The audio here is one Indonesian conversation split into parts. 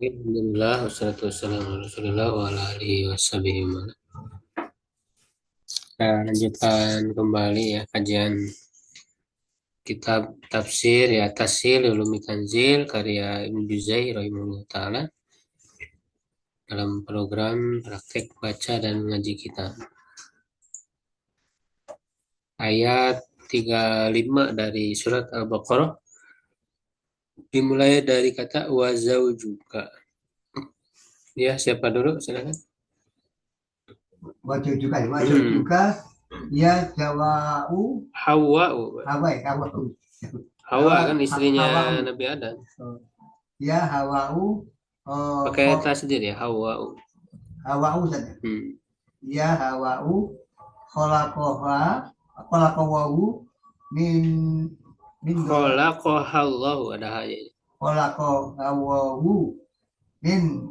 Alhamdulillah, wassalatu wassalamu ala Rasulillah wa ala alihi washabihi wa man. Kita lanjutkan kembali ya kajian kitab tafsir ya Tashil Ulumi Tanzil karya Ibnu Juzai rahimahullah taala dalam program praktek baca dan mengaji kita. Ayat 35 dari surat Al-Baqarah dimulai dari kata wa zaujuka. Ya, siapa dulu? Silakan. Wajib juga ya jawau Hawa. Hawa Hawa kan istrinya Nabi Adam. ya Hawau Pakai tasdid ya, Hawa. Hawau saja. Ya Hawau khalaqahu min khalaqahallahu ada hanya khalaqahu min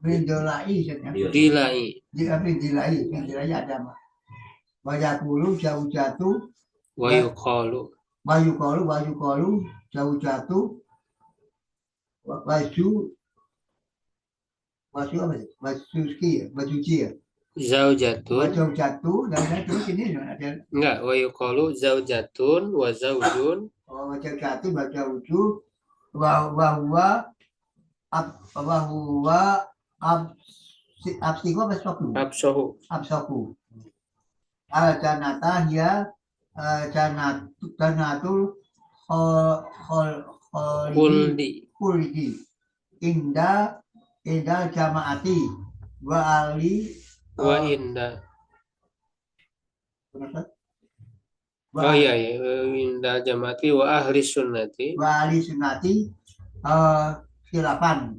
dilai saja. Dilai ada mah. Wayakulu jauh jatuh. Wayuqalu jauh jatuh. Baju ya. Zaujatun dan terus ini ada enggak wayuqalu zaujatun wa zaujun zaujatun wa zaujun wa absahu al-janata hiya janatul khuldi inda jamaati wa ali wa inda inda jamaati wa ahli sunnati khilafan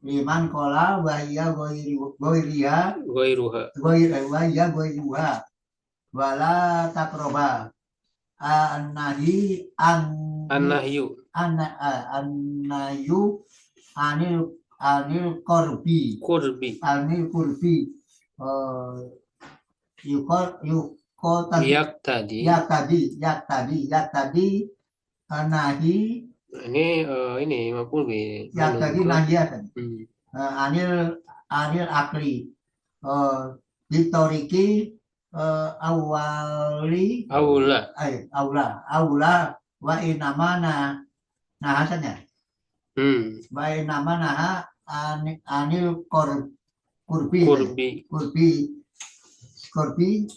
liman kola wahia goiruha wala takroba annahyu anil kurbi yaktadi nahi ini maf'ul bih yaktadi nahiatan anil akli ditoriki aula wa inamana nahasannya wa inamana anil kurbi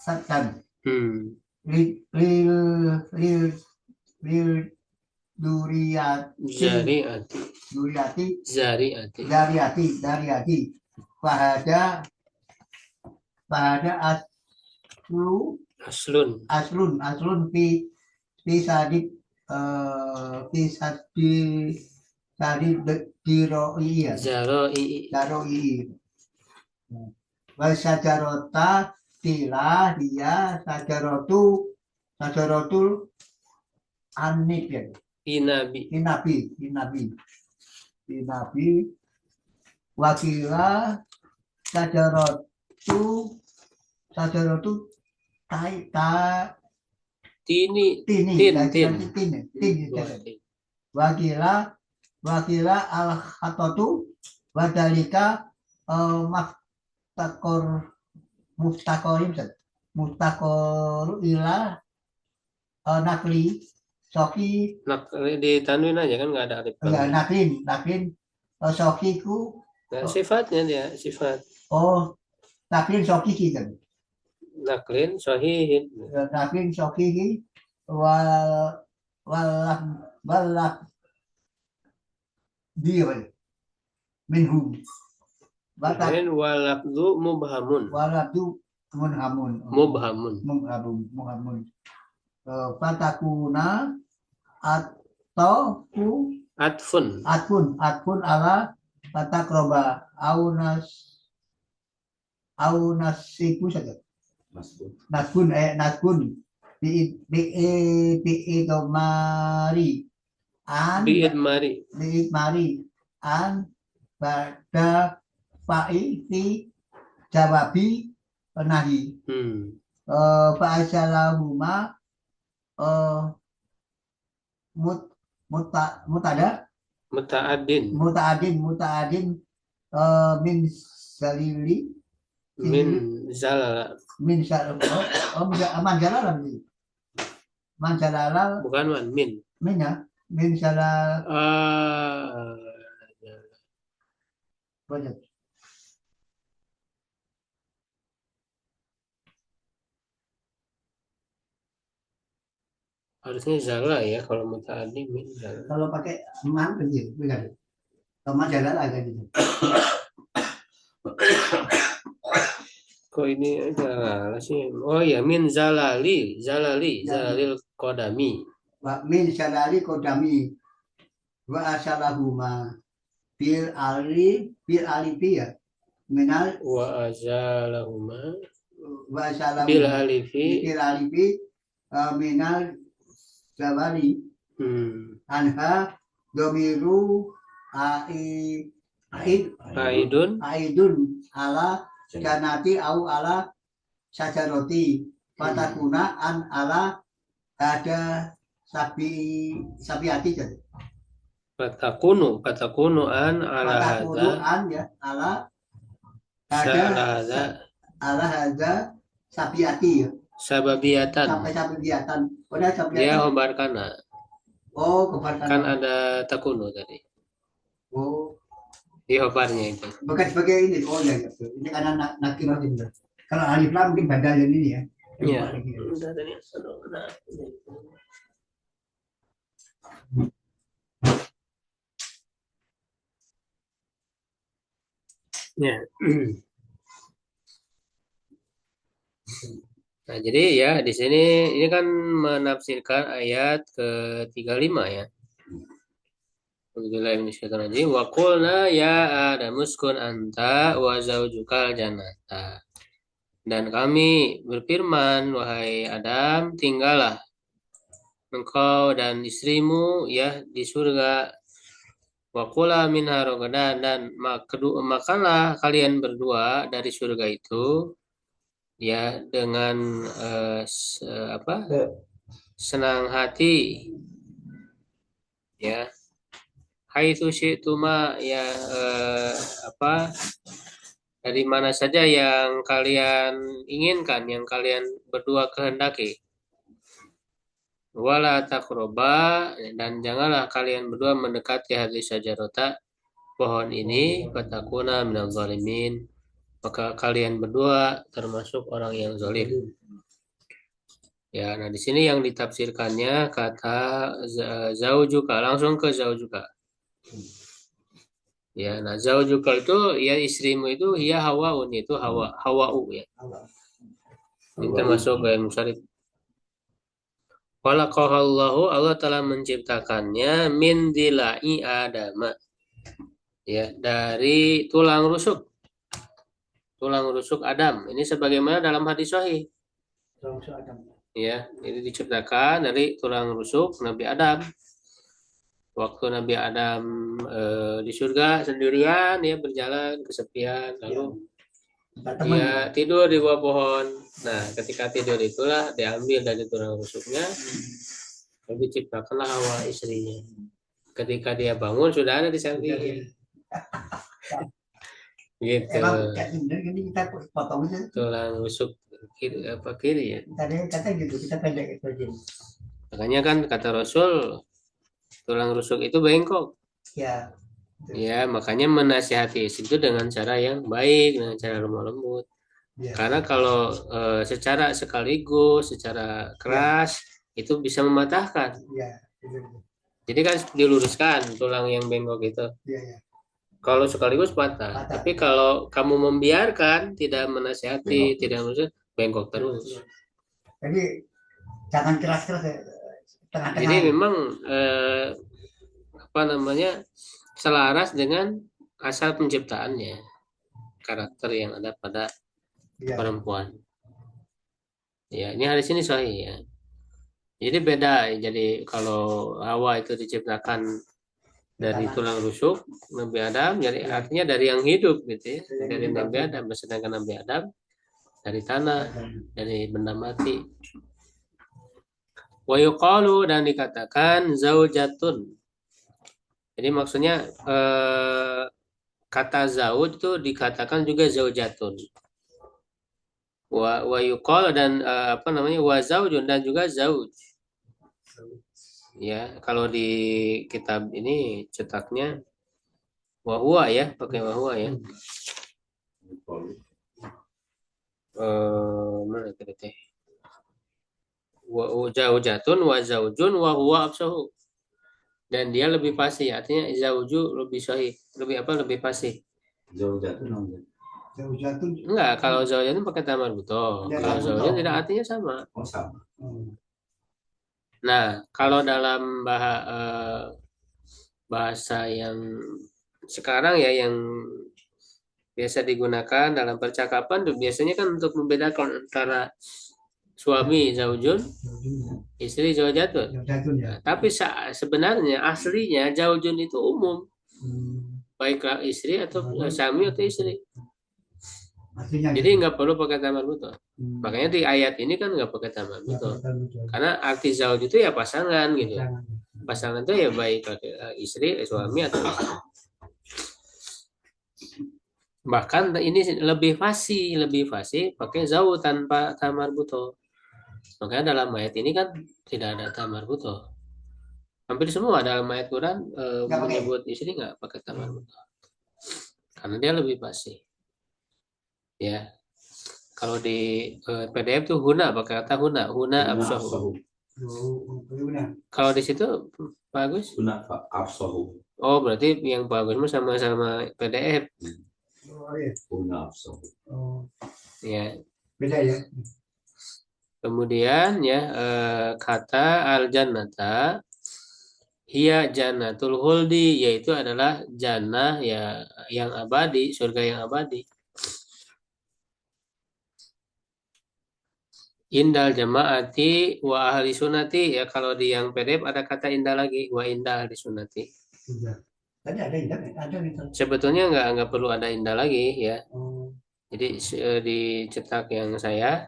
satan lil Zariati Fahada aslun fi sadid diroi wal sajarota tila dia sajarotul anib ya inabi wakila sajarotu tini wakila al khatatu wadalika muftakor ila nakli soki di tanwin aja kan nggak ada alif ya naklin sokiku sifatnya dia sifat naklin soki kita naklin sahihin walak dia minhum batin walakdu mubhamun fatakuna atau atfun ala fatakroba au nasiku saja naskun biidmari an pada fa'i fi jawabi nahi fa'asyalahuma mutada Muta'adin. Muta'adin min salili Min zalala. min sal man jalala man jalala Bukan man, min. min ya min salal Ah, banyak. harusnya zala ya kalau muta'addi min zala. Kalau pakai man begitu bukan. Kalau man jalala agak gitu. Kok ini zalala sih? Oh ya, min zalalil kodami. Min salali kodami wa asalahuma bil alifi ya minal Wa azalahuma wa asalahuma bil alifi. bil alifi minal zawali anha domiru aidun ala janati au ala sajaroti fatakuna an ala ada sabiati jadi Fatakunu an ala fatakunu hadza an ya ada ada sabiati ya sababiyatan. sampai sabiatan udah Dia sabiatan hobarkana. oh kebarkan Kan ada takunu tadi. oh Di hobarnya itu. bukan sebagai ini oh ya, ya. Ini karena nakirah ini kalau alif lam mungkin badal yang ini ya Iya. Udah tadi. Ya. Nah, jadi ya di sini ini kan menafsirkan ayat ke-35 ya. Bismillahirrahmanirrahim. Wa qulna ya Adamu uskun anta wa zaujukal jannata. Dan kami berfirman, wahai Adam, tinggallah engkau dan istrimu ya di surga. Wa kula minha ragadan, dan makanlah kalian berdua dari surga itu ya dengan senang hati ya. Haitsu syi'tuma ya dari mana saja yang kalian inginkan, yang kalian berdua kehendaki. Wala taqroba, dan janganlah kalian berdua mendekati hadhihi syajarata, pohon ini, fatakuna minaz zalimin, maka kalian berdua termasuk orang yang zalim. Ya, nah di sini yang ditafsirkannya kata zaujuka, langsung ke zaujuka. Ya, nah zaujuka itu ya istrimu itu ya hawaun, itu hawau ya. Ini termasuk gaya musarif. Walaqahallahu, Allah telah menciptakannya min dilai Adama. Ya, dari tulang rusuk Adam. Ini sebagaimana dalam hadis sahih. Ya, ini diciptakan dari tulang rusuk Nabi Adam. Waktu Nabi Adam di surga sendirian, dia berjalan kesepian, lalu dia tidur di bawah pohon. Nah, ketika tidur itulah diambil dari tulang rusuknya, lalu diciptakanlah Hawa istrinya. Ketika dia bangun sudah ada di samping. Gitu. Emang ini kita potong aja. Tulang rusuk kiri ya. Tadi kata gitu kita pendek itu. Makanya kan kata Rasul tulang rusuk itu bengkok. Ya. Ya, makanya menasihati itu dengan cara yang baik, dengan cara lemah lembut. Ya. Karena kalau secara sekaligus, secara keras itu bisa mematahkan. Ya. Jadi kan diluruskan tulang yang bengkok itu. Ya. Kalau sekaligus patah. Tapi kalau kamu membiarkan, tidak menasihati, tidak menasihati, bengkok terus. Jadi jangan keras-keras ya. Tengah-tengah. Jadi memang selaras dengan asal penciptaannya, karakter yang ada pada perempuan. Ya, ini hadis ini sahih ya. Jadi beda. Jadi kalau Hawa itu diciptakan dari tulang rusuk Nabi Adam, jadi artinya dari yang hidup gitu ya, dari Nabi Adam. Sedangkan Nabi Adam dari tanah, dari benda mati. Wa yuqalu, dan dikatakan zaujatun. Jadi maksudnya kata zauj itu dikatakan juga zaujatun. Wa yuqal dan apa namanya wa zaujun dan juga zauj. Ya, kalau di kitab ini cetaknya wa huwa ya, pakai wa huwa ya. Mana tadi teh? Wa zaujatun wa zaujun wa huwa absahu. Dan dia lebih fasih, artinya zauju lebih sahih, lebih apa? Lebih fasih. Zaujatun. Zaujatun. Enggak, kalau zaujatun pakai tamar buto. Ya, Kalau tamar zaujun buto. tidak artinya sama. Oh, sama. Nah, kalau dalam bahasa yang sekarang ya yang biasa digunakan dalam percakapan tuh biasanya kan untuk membedakan antara suami zaujun, istri zaujatun. Zaujatun ya. Nah, tapi sebenarnya aslinya zaujun itu umum, baiklah istri atau suami atau istri. Artinya Jadi gitu. nggak perlu pakai tamar buto. Makanya di ayat ini kan nggak pakai tamar buto. Karena arti zauj itu ya pasangan gitu. Pasangan itu ya baik istri, suami atau istri. Bahkan ini lebih fasih pakai zauj tanpa tamar buto. Makanya dalam ayat ini kan tidak ada tamar buto. Hampir semua dalam ayat Quran menyebut istri nggak pakai tamar buto. Karena dia lebih fasih. Ya. Kalau di PDF tuh huna pakai kata huna absahu. Kalau di situ Pak Agus? Huna absahu. Oh, berarti yang Pak Agus sama-sama PDF. Oh, iya. Huna absahu. Oh, Ya. beda ya. Kemudian ya kata al jannata hiya jannatul khuldi, yaitu adalah jannah ya yang abadi, surga yang abadi. Indal jamaati wa ahli sunati, ya kalau di yang PDF ada kata indah lagi, wa indah ahli sunati. Iya. Tadi ada indah, ada gitu. Sebetulnya nggak perlu ada indah lagi ya. Oh, Jadi di cetak yang saya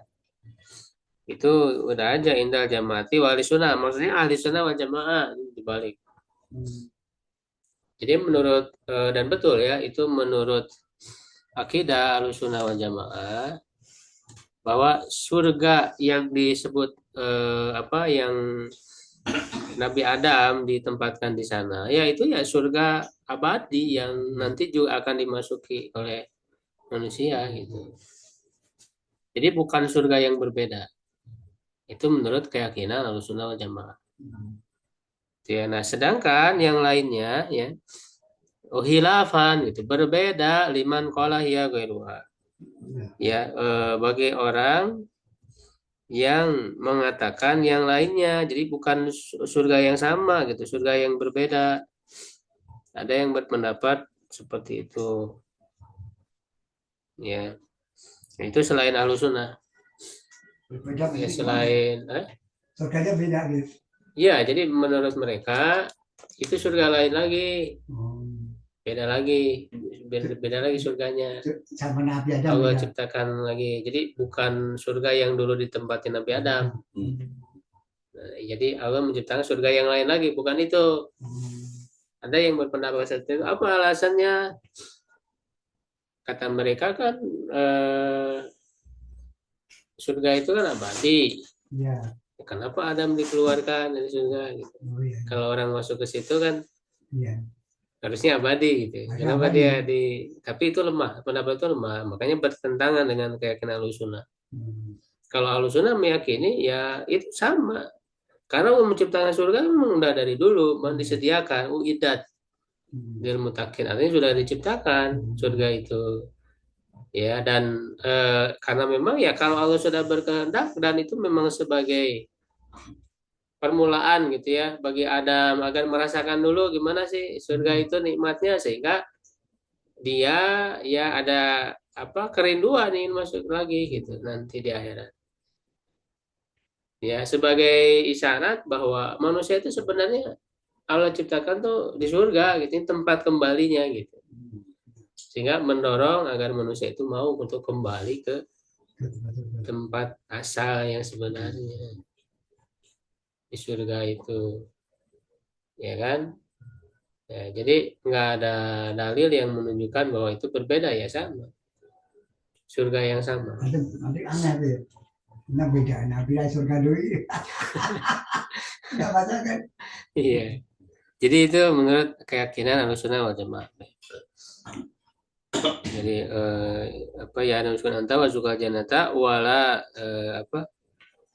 itu udah aja indal jamaati wa ahli sunnah, maksudnya ahli sunnah wal jamaah dibalik. Jadi menurut dan betul ya, itu menurut akidah ahli sunnah wal jamaah bahwa surga yang disebut apa yang Nabi Adam ditempatkan di sana, ya itu ya surga abadi yang nanti juga akan dimasuki oleh manusia gitu. Jadi bukan surga yang berbeda. Itu menurut keyakinan Ahlussunnah wal Jamaah. Ya, nah sedangkan yang lainnya ya uhilafan gitu berbeda liman qala hiya ghairuha. Ya bagi orang yang mengatakan yang lainnya, jadi bukan surga yang sama gitu, surga yang berbeda. Ada yang berpendapat seperti itu. Ya, itu selain Ahlussunnah. Ya selain surganya beda gitu. ya, jadi menurut mereka itu surga lain lagi, beda lagi, beda lagi surganya. Sama Nabi Adam. Allah ciptakan lagi, jadi bukan surga yang dulu ditempatin Nabi Adam. Nah, jadi Allah menciptakan surga yang lain lagi, bukan itu. Ada yang berpendapat seperti itu. Apa alasannya? Kata mereka kan surga itu kan abadi. Ya. Kenapa Adam dikeluarkan dari surga gitu? Oh, iya. Kalau orang masuk ke situ kan harusnya abadi gitu. Kenapa dia tapi itu lemah, pendapat itu lemah, makanya bertentangan dengan keyakinan Ahlussunnah. Kalau Ahlussunnah meyakini ya itu sama. Karena Allah menciptakan surga memang udah dari dulu disediakan uidat lil muttaqin, artinya sudah diciptakan surga itu. Ya dan karena memang ya kalau Allah sudah berkehendak dan itu memang sebagai permulaan gitu ya bagi Adam agar merasakan dulu gimana sih surga itu nikmatnya, sehingga dia ya ada apa kerinduan ingin masuk lagi gitu nanti di akhirat. Ya sebagai isyarat bahwa manusia itu sebenarnya Allah ciptakan tuh di surga gitu, tempat kembalinya gitu. Sehingga mendorong agar manusia itu mau untuk kembali ke tempat asal yang sebenarnya di surga itu, ya kan? Ya, jadi nggak ada dalil yang menunjukkan bahwa itu berbeda, ya sama, surga yang sama. Nanti aneh tuh ya. Nah beda, nabi lah surga dulu. Nggak masalah kan? Iya. Jadi itu menurut keyakinan Ahlussunnah wal Jamaah. Jadi apa ya, Ahlussunnah anta wa zuka janata wala apa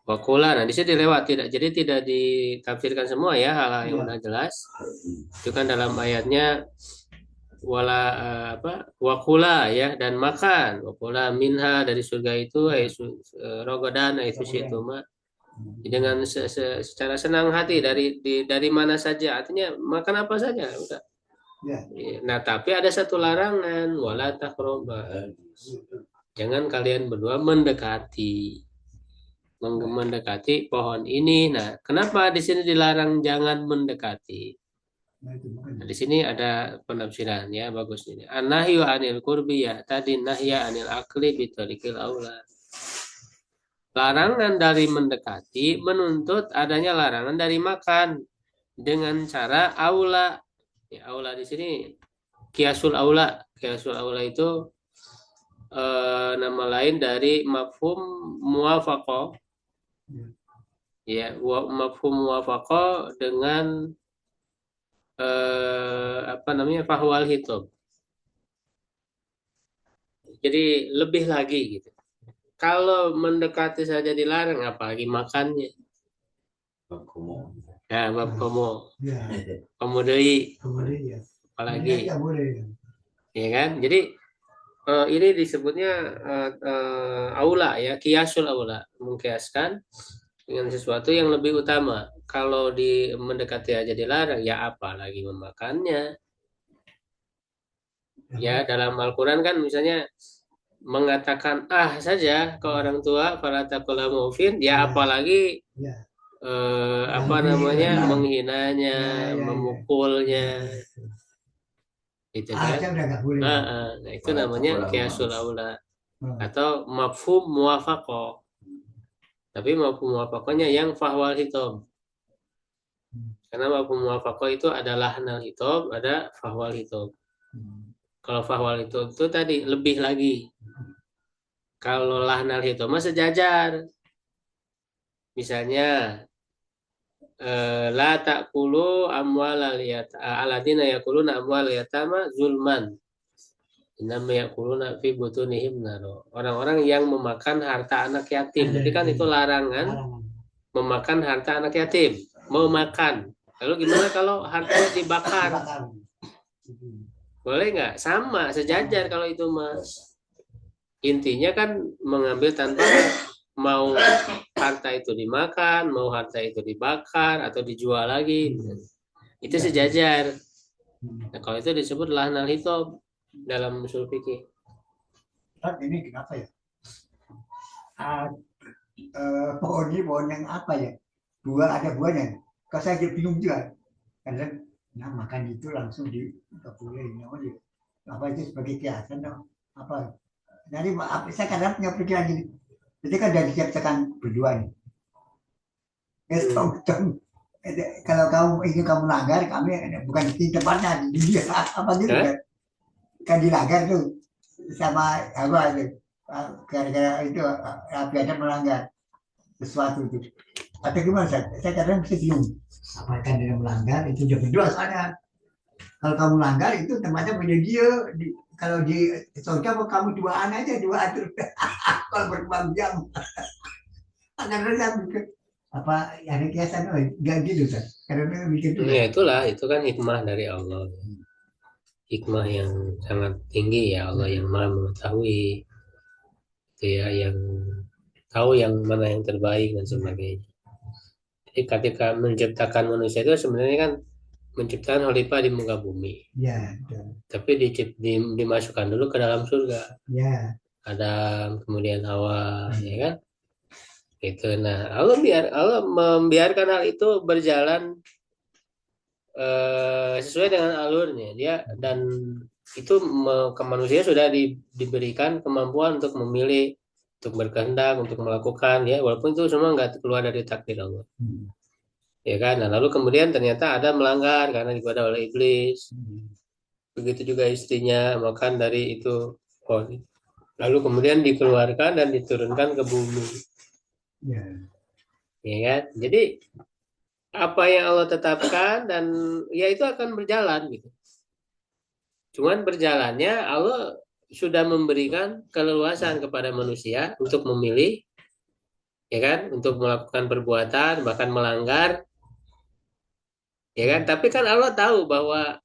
wakula. Nah, di sini dilewat, tidak. Jadi tidak ditafsirkan semua ya hal-hal yang Iya. udah jelas. Itu kan dalam ayatnya wala apa wakula ya, dan makan wakula minha dari surga itu rogodan itu itu dengan secara senang hati dari mana saja, artinya makan apa saja udah. Ya. Nah, tapi ada satu larangan, wala taqroba, jangan kalian berdua mendekati mendekati pohon ini. Nah, kenapa di sini dilarang jangan mendekati? Nah, itu makanya. Nah, di sini ada penafsiran ya, bagus ini. An-nahyu anil qurbi ya tadi nahya anil akli bitarikil aula. Larangan dari mendekati menuntut adanya larangan dari makan dengan cara aula. Ya, aula di sini kiasul aula. Kiasul aula itu nama lain dari mafhum muwafaqah. Ya, mafhum muwafaqah dengan apa namanya fahwal hitam. Jadi lebih lagi gitu. Kalau mendekati saja dilarang, apalagi makannya. Hukum. Nah, bab komo, Ya. komo deui, Boleh ya. apalagi, Ya boleh. ya kan? Jadi ini disebutnya aula ya, kiasul aula, mengkiaskan dengan sesuatu yang lebih utama. Kalau di mendekati aja dilarang, ya apalagi memakannya. Ya, dalam Al-Quran kan misalnya mengatakan saja ke orang tua para takola maufin, ya apalagi Ya. apa namanya menghinanya, memukulnya, gitu kan? Saya udah nggak boleh. Nah, itu namanya kiasul aula Hmm. atau mafhum muwafaqah. Tapi mafhum muwafaqahnya yang fahwal hitam. Karena mafhum muwafaqah itu adalah nal hitam, ada fahwal hitam. Kalau fahwal hitam itu tadi lebih lagi. Kalau lahnal hitam mah sejajar. Misalnya la ta'kulu amwal aladina yakuluna amwal yatama zulman. Innama yakuluna fi butunihim naro. Orang-orang yang memakan harta anak yatim. Jadi kan itu larangan memakan harta anak yatim. Memakan. Lalu gimana kalau hartanya dibakar? Boleh nggak? Sama, sejajar kalau itu mas. Intinya kan mengambil tanpa mau harta itu dimakan, mau harta itu dibakar atau dijual lagi. Itu sejajar. Nah, kalau itu disebut lahnal hitam dalam usul fikih. Ini kenapa ya? Pohon ini pohon yang apa ya? Ada buahnya. Kalau saya bingung juga. Karena makan itu langsung nggak boleh. Apa itu sebagai kiasan? Apa? Jadi saya kadang punya pikiran gini. Jadi kan dari diciptakan berdua nih. Kalau kamu ingin kamu langgar, kami bukan di tempatnya di dunia apa gitu kan? Kan dilanggar tuh sama apa itu gara-gara itu biasa melanggar sesuatu itu. Atau gimana saya kadang bisa bingung. Apakah dia melanggar itu dia berdua soalnya. Kalau kamu langgar itu tempatnya punya dia. Kalau di surga kamu duaan aja dua atur. Kalau berkembang jam. Karena saya pikir apa ada kiasan nggak gitu kan? Karena mikir juga. Ya itulah, itu kan hikmah dari Allah. Hikmah yang sangat tinggi ya, Allah yang maha mengetahui. Itu ya, yang tahu yang mana yang terbaik dan sebagainya. Jadi ketika menciptakan manusia itu sebenarnya kan menciptakan khalifah di muka bumi. Ya. Tapi dimasukkan dulu ke dalam surga. Ya. Adam, kemudian Hawa, ya kan? Gitu. Nah, Allah membiarkan hal itu berjalan sesuai dengan alurnya dia, dan itu ke manusia sudah diberikan kemampuan untuk memilih, untuk berkehendak, untuk melakukan ya, walaupun itu semua nggak keluar dari takdir Allah. ya kan? Nah, lalu kemudian ternyata ada melanggar karena digoda oleh iblis. Begitu juga istrinya makan dari itu pohon. Lalu kemudian dikeluarkan dan diturunkan ke bumi, Ya. ya kan? Jadi apa yang Allah tetapkan dan ya itu akan berjalan gitu. Cuman berjalannya Allah sudah memberikan keleluasan kepada manusia untuk memilih, ya kan, untuk melakukan perbuatan bahkan melanggar, ya kan. Tapi kan Allah tahu bahwa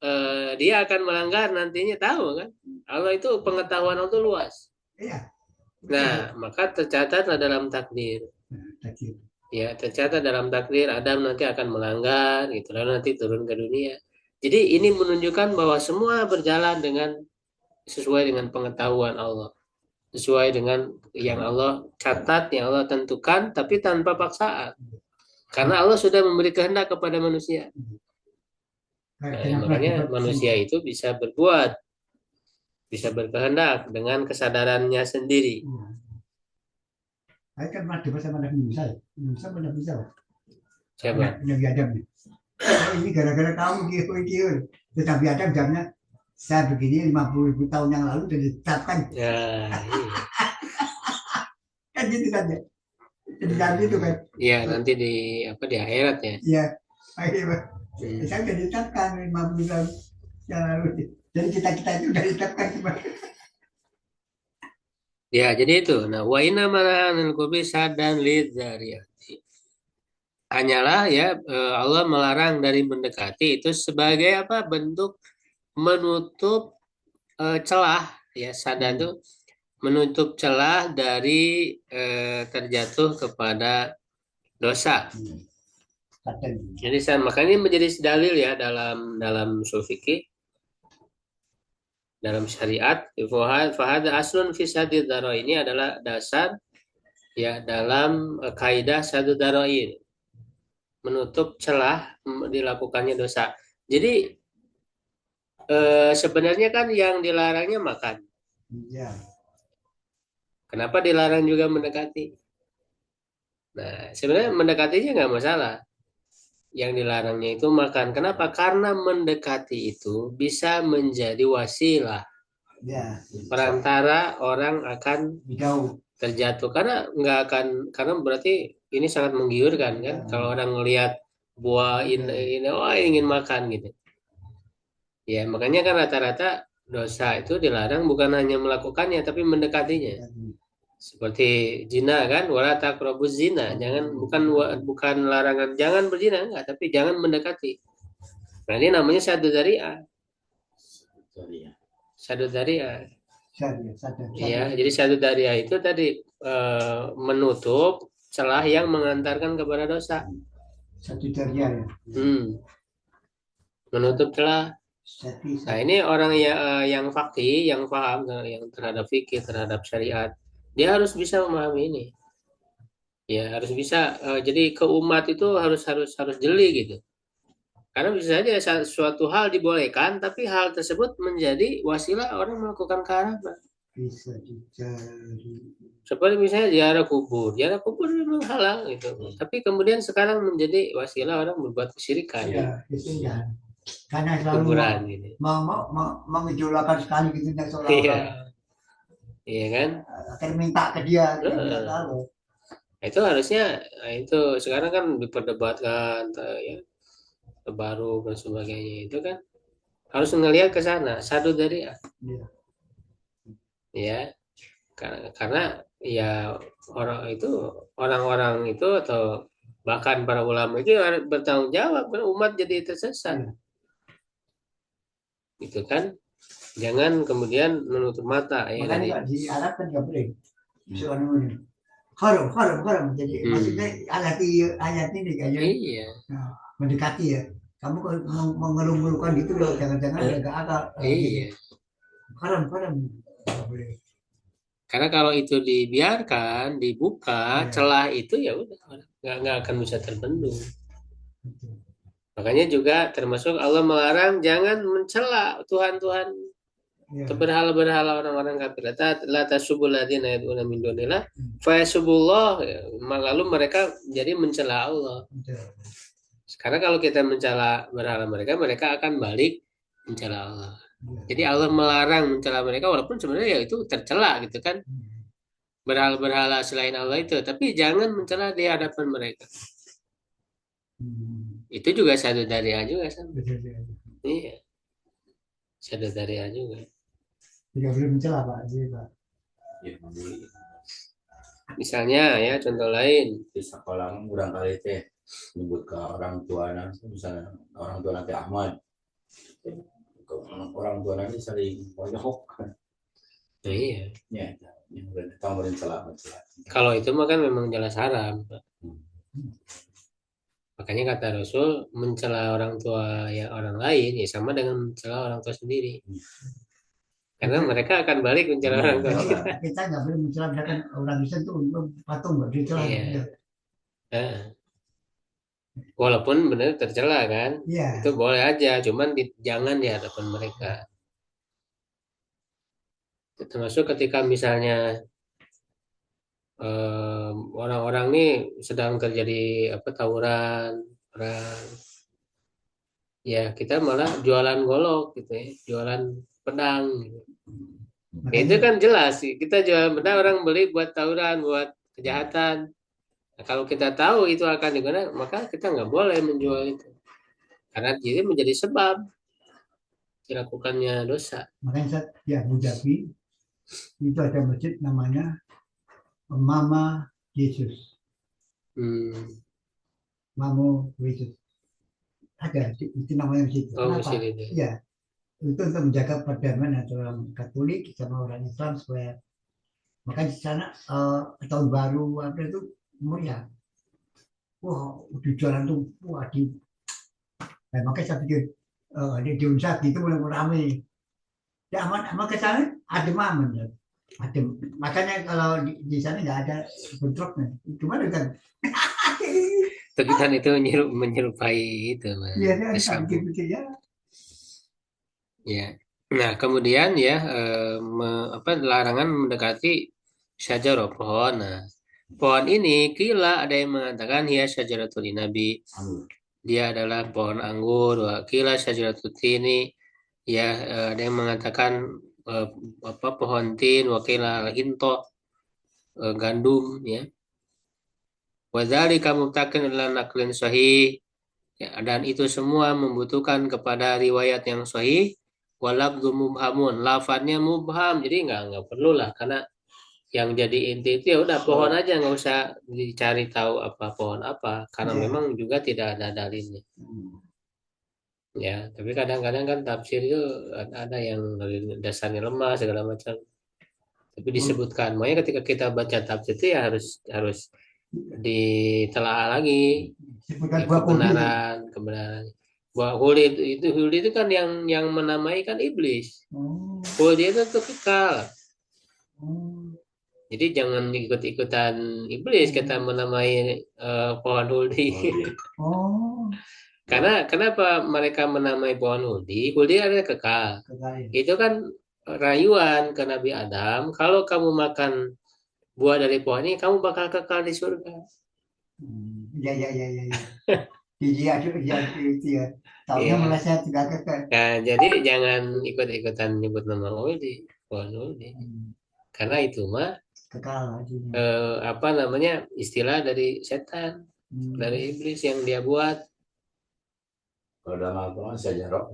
dia akan melanggar nantinya, tahu kan. Allah itu pengetahuan Allah itu luas. Iya. Nah, maka tercatatlah dalam takdir. Nah, tadi. Ya, tercatat dalam takdir Adam nanti akan melanggar, gitu, lalu nanti turun ke dunia. Jadi ini menunjukkan bahwa semua berjalan dengan sesuai dengan pengetahuan Allah, sesuai dengan yang Allah catat, yang Allah tentukan, tapi tanpa paksaan. Karena Allah sudah memberi kehendak kepada manusia. Nah, makanya manusia itu bisa berbuat, bisa berkehendak dengan kesadarannya sendiri. Saya kan pernah debat sama Nabi Musa. Musa pernah bisa. Siapa? Nabi Adam. Ini gara-gara kamu gitu. Nabi Adam jamnya saya begini 50.000 tahun yang lalu sudah ditetapkan. Ya, iya. Kan gitu saja. Jadi Nabi itu kan. Iya, nanti di akhirat ya. Iya. Akhirnya saya sudah ditetapkan 50 tahun yang lalu. Jadi kita itu sudah ditetapkan. Ya, jadi itu. Nah, wa inna malahanil kubri sadan lidzariyati. Hanyalah ya Allah melarang dari mendekati itu sebagai apa? Bentuk menutup celah, ya. Sadan itu menutup celah dari terjatuh kepada dosa. Jadi makanya menjadi dalil ya dalam ushul fikih, dalam syariat. Fahada aslun fi sadid daro, ini adalah dasar ya dalam kaidah sadid daro ini, menutup celah dilakukannya dosa. Jadi sebenarnya kan yang dilarangnya makan. Ya. Kenapa dilarang juga mendekati? Nah, sebenarnya mendekatinya nggak masalah. Yang dilarangnya itu makan. Kenapa? Karena mendekati itu bisa menjadi wasilah. Ya. Perantara orang akan jauh terjatuh. Karena berarti ini sangat menggiurkan kan. Kalau orang melihat buah ini, oh ingin makan gitu. Ya, makanya kan rata-rata dosa itu dilarang bukan hanya melakukannya tapi mendekatinya. Seperti zina kan, wala taqrabuz zina, bukan larangan jangan berzina, enggak, tapi jangan mendekati. Nah, ini namanya sadu dari'ah. Sadu dari'ah. Ya, jadi sadu dari'ah itu tadi menutup celah yang mengantarkan kepada dosa. Satu dariah ya. Menutup celah. Nah, ini orang yang faqih, yang paham yang terhadap fikih, terhadap syariat, dia harus bisa memahami ini. Ya, harus bisa. Jadi ke umat itu harus jeli gitu. Karena bisa saja suatu hal dibolehkan, tapi hal tersebut menjadi wasilah orang melakukan keharaman. Bisa dicari. Seperti misalnya ziarah kubur memang halal gitu. Tapi kemudian sekarang menjadi wasilah orang berbuat kesyirikan. Iya, itu ya. Karena selalu kuburan gitu. mengidolakan sekali gitu, seolah-olah. Iya. Iya kan? Akan minta ke dia, lalu. Itu harusnya, itu sekarang kan diperdebatkan ya, baru dan sebagainya, itu kan harus melihat ke sana, sadu dari'ah. Iya. Ya, karena ya orang-orang itu atau bahkan para ulama itu harus bertanggung jawab karena umat jadi tersesat. Gitu kan? Jangan kemudian menutup mata ya. Makanya di Arab kan nggak boleh. Soalnya haram. Jadi maksudnya ayat ini kayaknya. Iya. Nah, mendekati ya. Kamu mengeluh-ngeluhkan gitu loh, jangan-jangan agak akal. Iya. Haram. Nggak boleh. Karena kalau itu dibiarkan, dibuka, celah itu ya udah nggak akan bisa terbendung. Makanya juga termasuk Allah melarang jangan mencela Tuhan-Tuhan, berhala-berhala orang-orang kafir. La tasubul ladzina yad'una min dunillah fa yasubullah, lalu mereka jadi mencela Allah. Karena kalau kita mencela berhala mereka, mereka akan balik mencela Allah. Jadi Allah melarang mencela mereka walaupun sebenarnya ya itu tercela gitu kan. Berhala-berhala selain Allah itu, tapi jangan mencela di hadapan mereka. Itu juga satu darinya juga sama. Iya, satu darinya juga. Tidak boleh mencela Pak. Jadi, Pak. Ya, boleh. Misalnya ya contoh lain. Di sekolah kurang kali teh nyebut ke orang tua misalnya orang tua nanti Ahmad, orang tua nanti saling pojok. Iya. Ya, yang udah tahu mencela. Kalau itu mah kan memang jelas haram, Pak. Makanya kata Rasul mencela orang tua ya orang lain ya sama dengan mencela orang tua sendiri. Karena mereka akan balik mencela orang tua kita. Kita nggak boleh mencela misalkan orang Islam itu patung nggak dicela. Iya. Walaupun benar tercela kan, Iya. itu boleh aja, cuman jangan di hadapan mereka. Termasuk ketika misalnya orang-orang nih sedang terjadi apa tawuran, perang, ya kita malah jualan golok gitu ya, jualan pedang. Gitu. Ya, itu kan jelas sih, kita jual pedang orang beli buat tawuran, buat kejahatan. Nah, kalau kita tahu itu akan digunakan, maka kita nggak boleh menjual itu, karena jadi menjadi sebab dilakukannya dosa. Makanya saya di Abu Dhabi itu ada masjid namanya Mama Yesus. Mama Yesus. Ada itu namanya masjid. Oh, Kenapa? masjid itu. Iya. Itu untuk menjaga perdamaian antara orang Katolik sama orang Islam supaya makanya di sana tahun baru apa itu meriah. Wah, di jalan tuh wah di. Nah, makanya saya pikir di Unsa itu mulai ramai. Ya aman ke sana adem aman ya. Adem. Makanya kalau di sana nggak ada bentroknya. Cuma kan. Tapi kan itu menyerupai itu, Mas. Iya, dia pikir ya. Ya. Nah, kemudian ya larangan mendekati syajarah pohon. Nah, pohon ini kila ada yang mengatakan ya syajaratul nabi. Dia adalah pohon anggur. Kila syajaratul tini ya ada yang mengatakan pohon tin, wakila hinto gandum ya. Wadzalika mubtakin ila naqlin sahih. Ya, dan itu semua membutuhkan kepada riwayat yang sahih. Walabdu mubhamun, lafadznya mubham, jadi nggak perlu lah karena yang jadi inti itu ya udah pohon aja, nggak usah dicari tahu apa pohon apa karena memang juga tidak ada dalilnya. Ya, tapi kadang-kadang kan tafsir itu ada yang dasarnya lemah segala macam. Tapi disebutkan, makanya ketika kita baca tafsir itu ya harus ditelaah lagi ya, kebenaran. Bahwa Huli itu kan yang menamai kan iblis. Huli itu tuh kekal. Jadi jangan ikut-ikutan iblis kita menamai pohon Huli. Karena kenapa mereka menamai pohon Huli? Huli ada kekal. Itu kan rayuan ke Nabi Adam. Kalau kamu makan buah dari pohon ini, kamu bakal kekal di surga. Ya. Iya itu ya. Tahunya malah saya tidak kekal. Nah, jadi jangan ikut-ikutan nyebut nama Uldi, pohon Uldi. Karena itu mah kekal. Apa namanya istilah dari setan, dari iblis yang dia buat. Kalau dalam Al-Quran sajarah.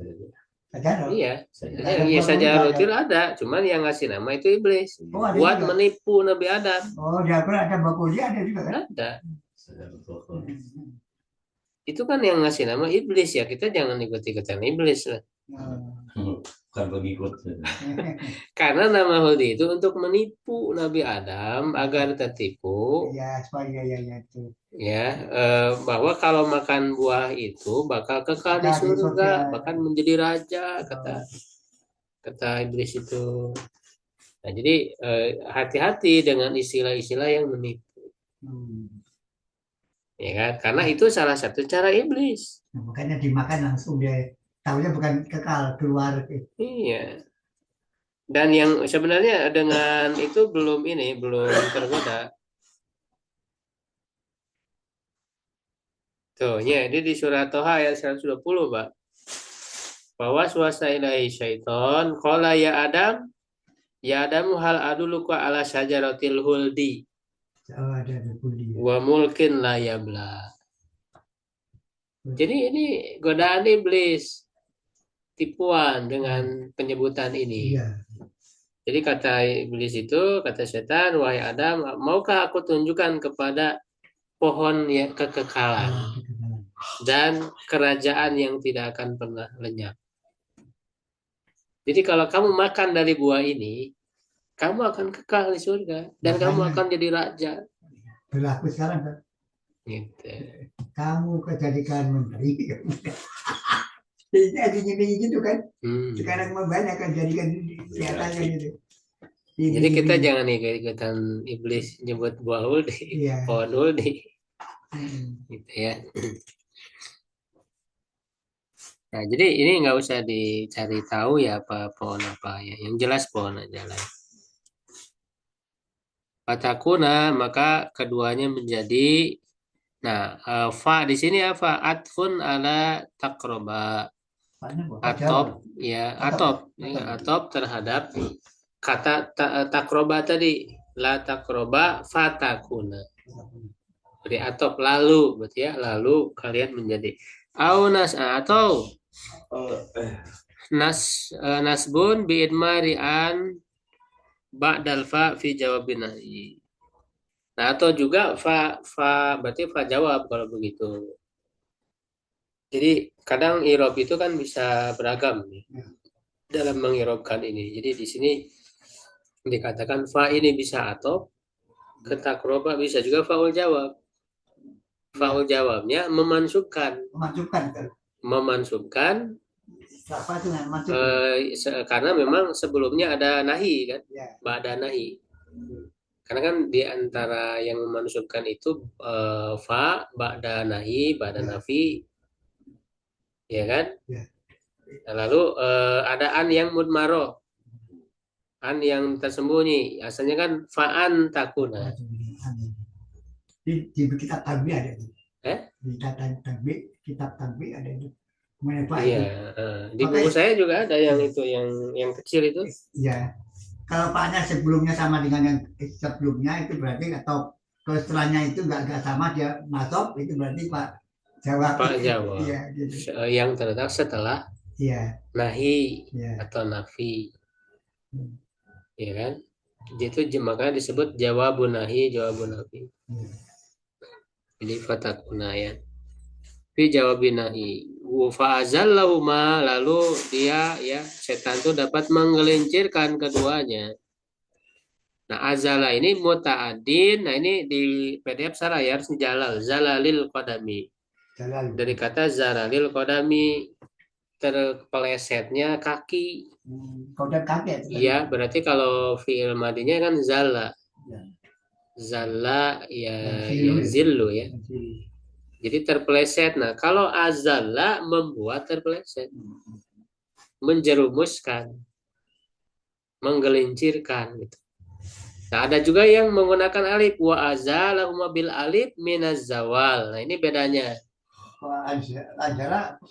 Iya, iya sajarah itu ada, cuman yang ngasih nama itu iblis. Buat juga menipu Nabi Adam. Oh, dia ada baku dia ada juga kan? Ada. Itu kan yang ngasih nama iblis ya, kita jangan ikut-ikutan iblis lah. Bukan pengikut. Karena nama Hudi itu untuk menipu Nabi Adam agar tertipu. Ya, itu. Ya, bahwa kalau makan buah itu bakal kekal di surga, bahkan menjadi raja kata iblis itu. Nah, jadi hati-hati dengan istilah-istilah yang menipu. Ya kan? Karena itu salah satu cara iblis. Nah, makanya dimakan langsung dia tahunya bukan kekal keluar. Iya. Dan yang sebenarnya dengan itu belum tergoda. Tuh, ya, ini di surah Toha ayat 120, Pak. Bahwa swasta ilahi syaiton, qala ya Adamu hal aduluka ala syajaratil huldi Oh, ada budi. wa mulkin la yabla. Jadi ini godaan iblis, tipuan dengan penyebutan ini. Iya. Jadi kata iblis itu, kata setan, wahai Adam, maukah aku tunjukkan kepada pohon yang kekekalan dan kerajaan yang tidak akan pernah lenyap. Jadi kalau kamu makan dari buah ini, kamu akan kekal di surga dan kamu Makanya akan jadi raja. berlaku sekarang kan. Gitu. Kamu kejadikan menteri. Jadi gitu kan. Sekarang mah banyak kan jadikan kelihatannya gitu. Jadi kita jangan ikut-ikutan iblis nyebut buah huldi, Iya. pohon huldi, gitu ya. Nah, jadi ini nggak usah dicari tahu ya apa pohon apa ya. Yang jelas pohon aja lah. Fatakuna, maka keduanya menjadi. Nah, fa di sini apa? Atfun ala takroba. Atop ya, atop terhadap kata takroba tadi. La takroba fatakuna. Jadi atop lalu, berarti ya lalu kalian menjadi. Aunas atau nasbun bi idmari an ba'dal fa fi jawabin nahi. Nah, atau juga fa berarti fa jawab kalau begitu. Jadi kadang irob itu kan bisa beragam nih dalam mengirobkan ini. Jadi di sini dikatakan fa ini bisa atau ketakroba bisa juga faul jawab. Faul jawabnya memansubkan Apa itu maksud? Karena memang sebelumnya ada nahi kan, Ya. ba'da nahi. Karena kan di antara yang memansubkan itu fa, ba'da nahi, ba'da nafi, ya kan? Ya. Nah, lalu ada an yang mudmaro, an yang tersembunyi. Asalnya kan fa'an takuna. Di kitab Tarbi ada itu. Eh? Di kitab Tarbi ada itu. Iya, di buku saya juga ada yang itu, yang kecil itu. Iya. Kalau paknya sebelumnya sama dengan yang sebelumnya itu berarti atau kalau setelahnya itu nggak sama dia masuk itu berarti Pak jawab. Pak jawab. Iya, gitu. Yang terletak setelah nahi atau nafi, ya kan? Itu makanya disebut jawabun nahi, jawabun nafi. Jadi fatakuna ya. Fi jawabin nahi. Fa'azallahuma, lalu dia ya setan itu dapat menggelincirkan keduanya. Nah, azala ini muta'adin. Nah, ini di PDF salah ya, harus jalal, zalalil qadami. Dari kata zalalil qadami, terpelesetnya kaki. Kodam kaki. Iya, berarti kalau fi'il madinya kan zala. Zala ya zillu ya. Jadi terpeleset. Nah, kalau azala membuat terpeleset, menjerumuskan, menggelincirkan gitu. Nah, ada juga yang menggunakan alif, wa azalahuma bil alif minaz zawal. Nah, ini bedanya. Azala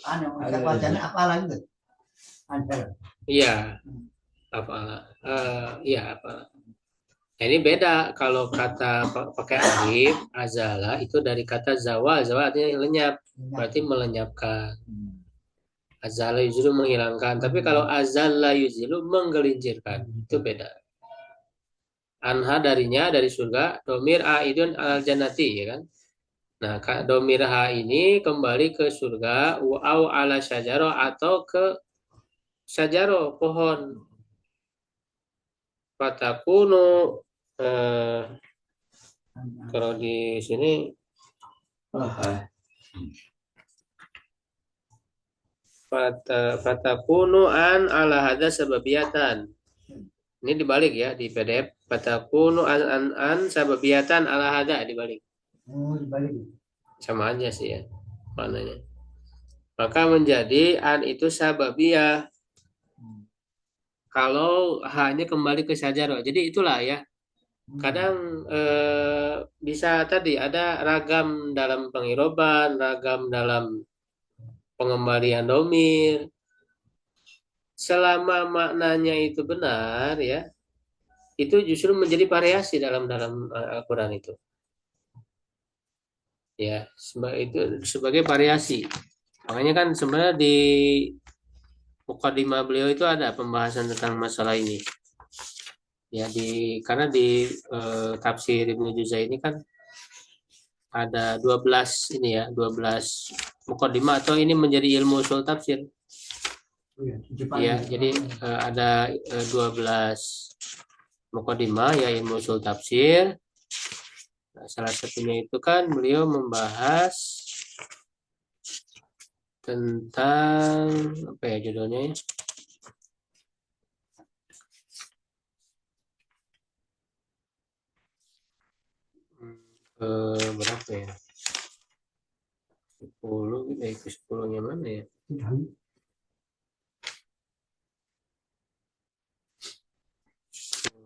apa lagi? Iya. Apa? Iya, apa? Nah, ini beda kalau kata pakai alif azala itu dari kata zawal. Zawal artinya lenyap, berarti melenyapkan. Azala yuzilu menghilangkan, tapi kalau azala yuzilu menggelincirkan, itu beda. Anha darinya dari surga, domir aidun al jannati, ya kan? Nah, domir ha ini kembali ke surga, au ala syajaro atau ke syajaro pohon. Fatakunu kalau di sini fatakunu an ala hadza sababiyatan. Ini dibalik ya di PDF. Fatakunu an sababiyatan ala hadza dibalik. Dibalik. Sama aja sih ya maknanya. Maka menjadi an itu sababiyah. Kalau hanya kembali ke syajaro. Jadi itulah ya. kadang bisa tadi ada ragam dalam pengiroban, ragam dalam pengembalian domir. Selama maknanya itu benar ya, itu justru menjadi variasi dalam dalam Al-Quran itu. Ya, itu sebagai variasi. Makanya kan sebenarnya di mukadimah beliau itu ada pembahasan tentang masalah ini. Ya karena di tafsir Ibnu Juzai ini kan ada 12 ini ya, 12 mukadimah atau ini menjadi ilmu usul tafsir. Ya, jadi ada 12 mukadimah ya ilmu usul tafsir. Nah, salah satunya itu kan beliau membahas tentang apa ya judulnya ya? Berapa ya? 10 itu 10-nya mana ya? 10,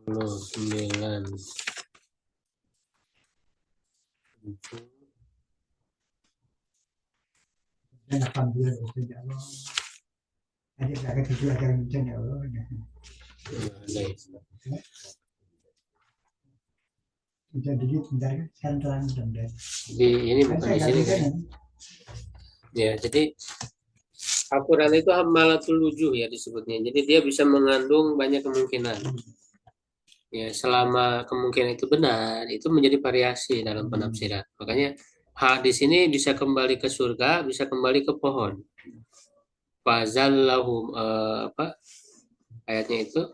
9, 7. Dan 18 ya Allah. Ada agak kecil agak kencang ya Allah. Ada ya. Bisa dikit bentar kan sekarang terang bentar. Di ini bukan di sini kan? Ya, jadi Al-Quran itu hammalatul wujuh ya disebutnya. Jadi dia bisa mengandung banyak kemungkinan. Ya, selama kemungkinan itu benar, itu menjadi variasi dalam penafsiran. Makanya hadis ini bisa kembali ke surga, bisa kembali ke pohon. Fazallahum apa ayatnya itu?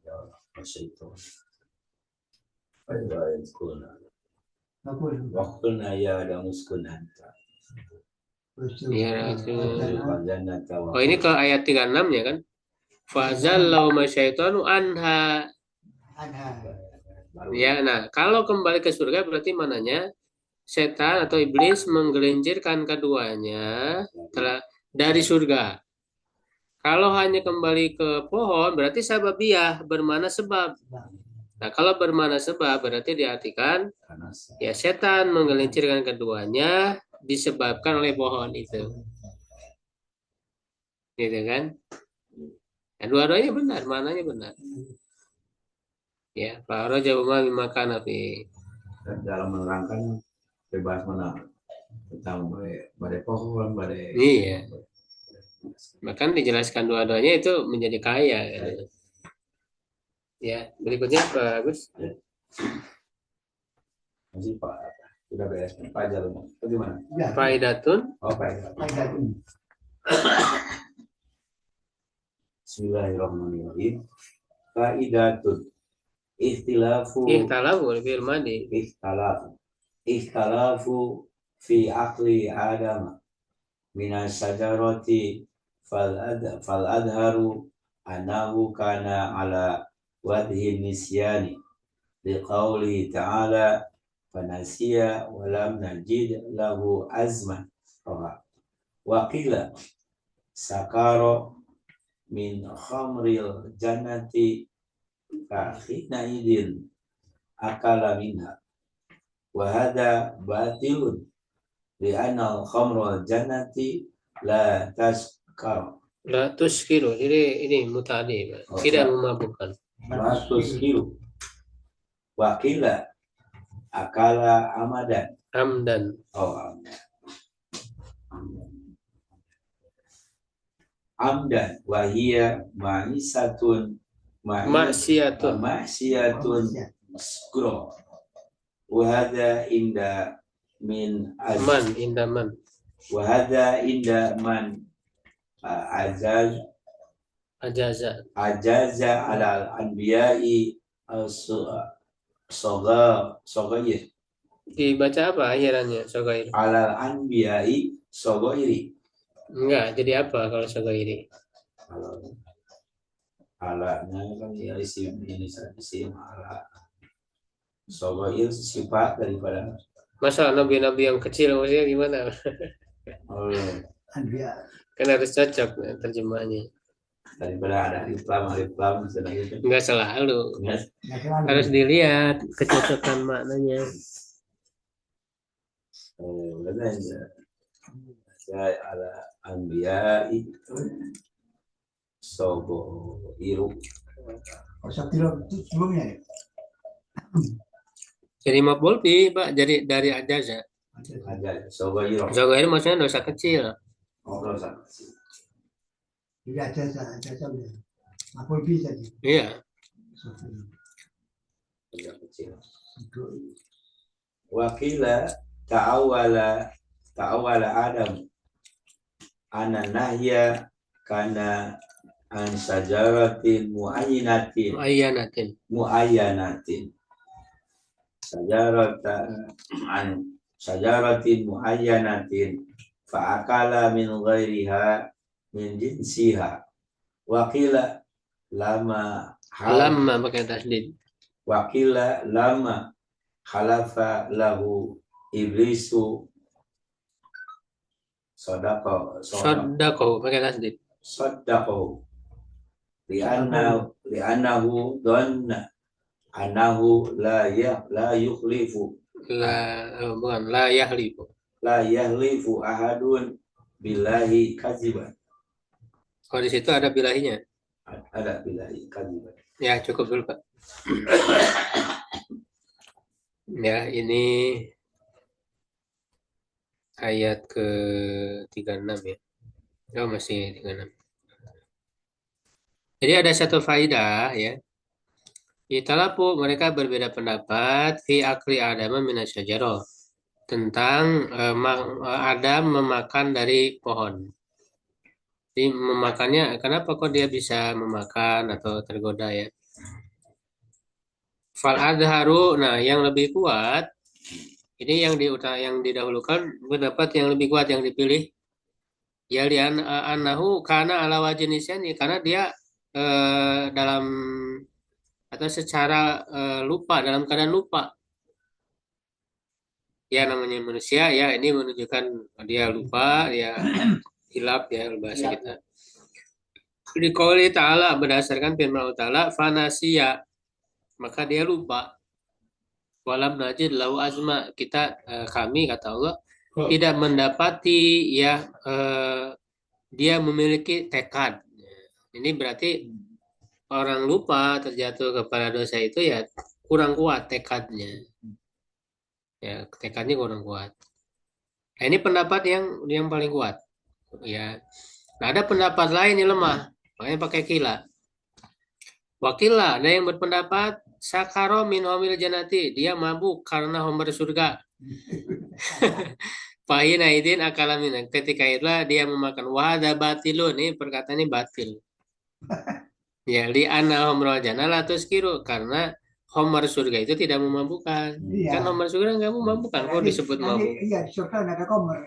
Ya, masih itu. Waktu ya ada muskunan. Ya, itu. Oh, ini ke ayat 36 ya kan? Fazallahum syaitanu anha. Ya, nah kalau kembali ke surga berarti mananya setan atau iblis menggelincirkan keduanya dari surga. Kalau hanya kembali ke pohon berarti sababiyah bermana sebab. Nah, kalau bermana sebab berarti diartikan ya setan menggelincirkan keduanya disebabkan oleh pohon itu. Gitu kan? Nah, dua-duanya benar, mananya benar. Ya, Pak Roja makan api. Dalam menerangkan bebas mana tentang badai pohon, badai. Iya. Bahkan dijelaskan dua-duanya itu menjadi kaya. Ya, berikutnya Pak Agus. Masih Pak, sudah beres. Pak Jalur, bagaimana? Faidatun. Oh, Faidatun. Bismillahirrahmanirrahim. Faidatun. Ikhtalafu fil madi. Ikhtalafu fi akli Adam minas sajarati fal adharu anahu kana ala wadhi nisyani liqawli ta'ala fanasiya walam najid lahu azman wa qila sakaro min khamril jannati kahina idin akala minha wa hadha batilun li'anna khamrul jannati la tuskiru. Ini mutadi, tidak memabukkan. La tuskiru wa qila akala amdan. Oh, amdan wa hiya maksiyatun skro wa hadha inda min man wa hadha inda man ajaza ala anbiya'i sogair dibaca apa akhirannya sogair? Ala anbiya'i sogairi. Enggak, jadi apa kalau sogairi? Kalau alanya kan ya isim ala. Sogair sifat daripada. Masa nabi-nabi yang kecil maksudnya gimana? Oh, kan harus cocok terjemahannya. daripada ada alif lam sudah gitu. Nggak selalu. Yes. Nggak selalu. Harus dilihat kecocokan maknanya. Benar ya. Saya ala anbiya sobo iru. Oh, sebelumnya ya. Jadi maf'ul bi, Pak, jadi dari ajaza. Aja sobo iru. Zoga ini maksudnya dosa kecil. Oh, Terus apa? jadi aja saja. Apa bisa sih? Iya. Dosa kecil. Wakila ta'awala Adam ana nahya kana an sajaratin Ayanatin. muayyanatin sajaratin muayyanatin fa'akala min ghairiha min jinsiha wakila lama Lama pakai tasdid. wakila lama khalafa lahu iblisu Sodako pakai tasdid. saddaqahu li'annahu dhanna annahu la yukhlifu Bukan la yahlifu. la yahlifu ahadun billahi kadziban. Kalau di situ ada bilahinya. Ada billahi kadziban. Ya, cukup dulu, Pak. Ya, ini ayat ke-36 ya. Oh, masih 36. Jadi ada satu faidah ya. Italapu mereka berbeda pendapat fi akli Adam minasyajarah tentang Adam memakan dari pohon. Jadi memakannya, kenapa kok dia bisa memakan atau tergoda ya? Fal adharu, nah yang lebih kuat ini yang didahulukan pendapat yang lebih kuat yang dipilih ya lian anahu karena ala wajinisyani karena dia dalam atau secara lupa dalam keadaan lupa ya namanya manusia ya ini menunjukkan dia lupa dia hilap ya bahasa kita di qouli ta'ala berdasarkan firman Allah Ta'ala fanasiya maka dia lupa walam najid lahu azma kita kami kata Allah tidak mendapati ya dia memiliki tekad ini berarti orang lupa terjatuh kepada dosa itu ya kurang kuat tekadnya ya tekadnya kurang kuat nah, ini pendapat yang paling kuat ya nah ada pendapat lain yang lemah makanya pakai kila wakila ada yang berpendapat sakaro min homil janati dia mabuk karena homer surga Fahina idin akalamina ketika itulah dia memakan wahada batilun ini perkataan ini batil ya li anna homro janala tuskiru karena homer surga itu tidak memabukkan Iya. kan homer surga nggak memabukkan kok disebut mabuk Iya, di surga ada komer.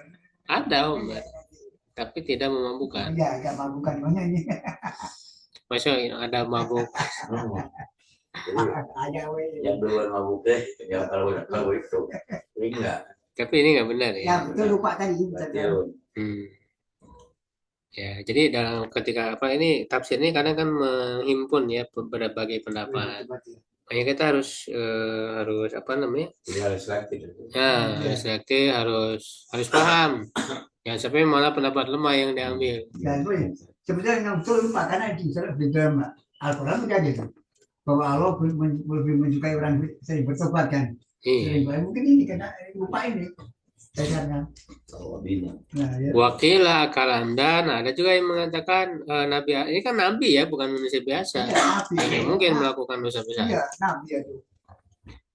ada homer tapi tidak memabukkan Iya, agak mabukan mana ini. maksudnya ada mabuk Jadi Ada weh. yang duluan mabuk yang kalau itu ini enggak tapi ini nggak benar ya Ya, betul lupa tadi. batil. Ya jadi dalam ketika apa ini tafsir ini kadang kan menghimpun ya berbagai pendapat makanya kita harus apa namanya Jadi harus selektif. ya harus selektif harus paham ya sampai malah pendapat lemah yang diambil Dan sebetulnya yang betul lupa karena di dalam Al-Quran udah gitu bahwa Allah lebih menyukai orang sering bertobat kan. iya. Mungkin ini karena lupa ini. Dasarnya. Nah, ya. Wakilah kalanda, nah ada juga yang mengatakan Nabi ini kan Nabi ya bukan manusia biasa, tidak mungkin melakukan dosa besar. Iya, Nabi itu.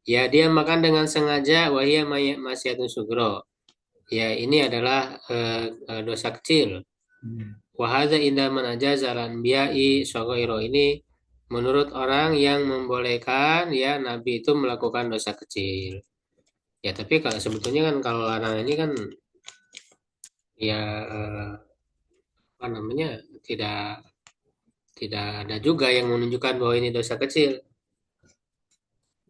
Ya dia makan dengan sengaja wahia masyatun sugro. Ya ini adalah dosa kecil. Wahada indah menaja jalan biai sogoiro ini menurut orang yang membolehkan ya Nabi itu melakukan dosa kecil. Ya tapi kalau sebetulnya kan kalau larangan ini kan ya apa namanya tidak ada juga yang menunjukkan bahwa ini dosa kecil.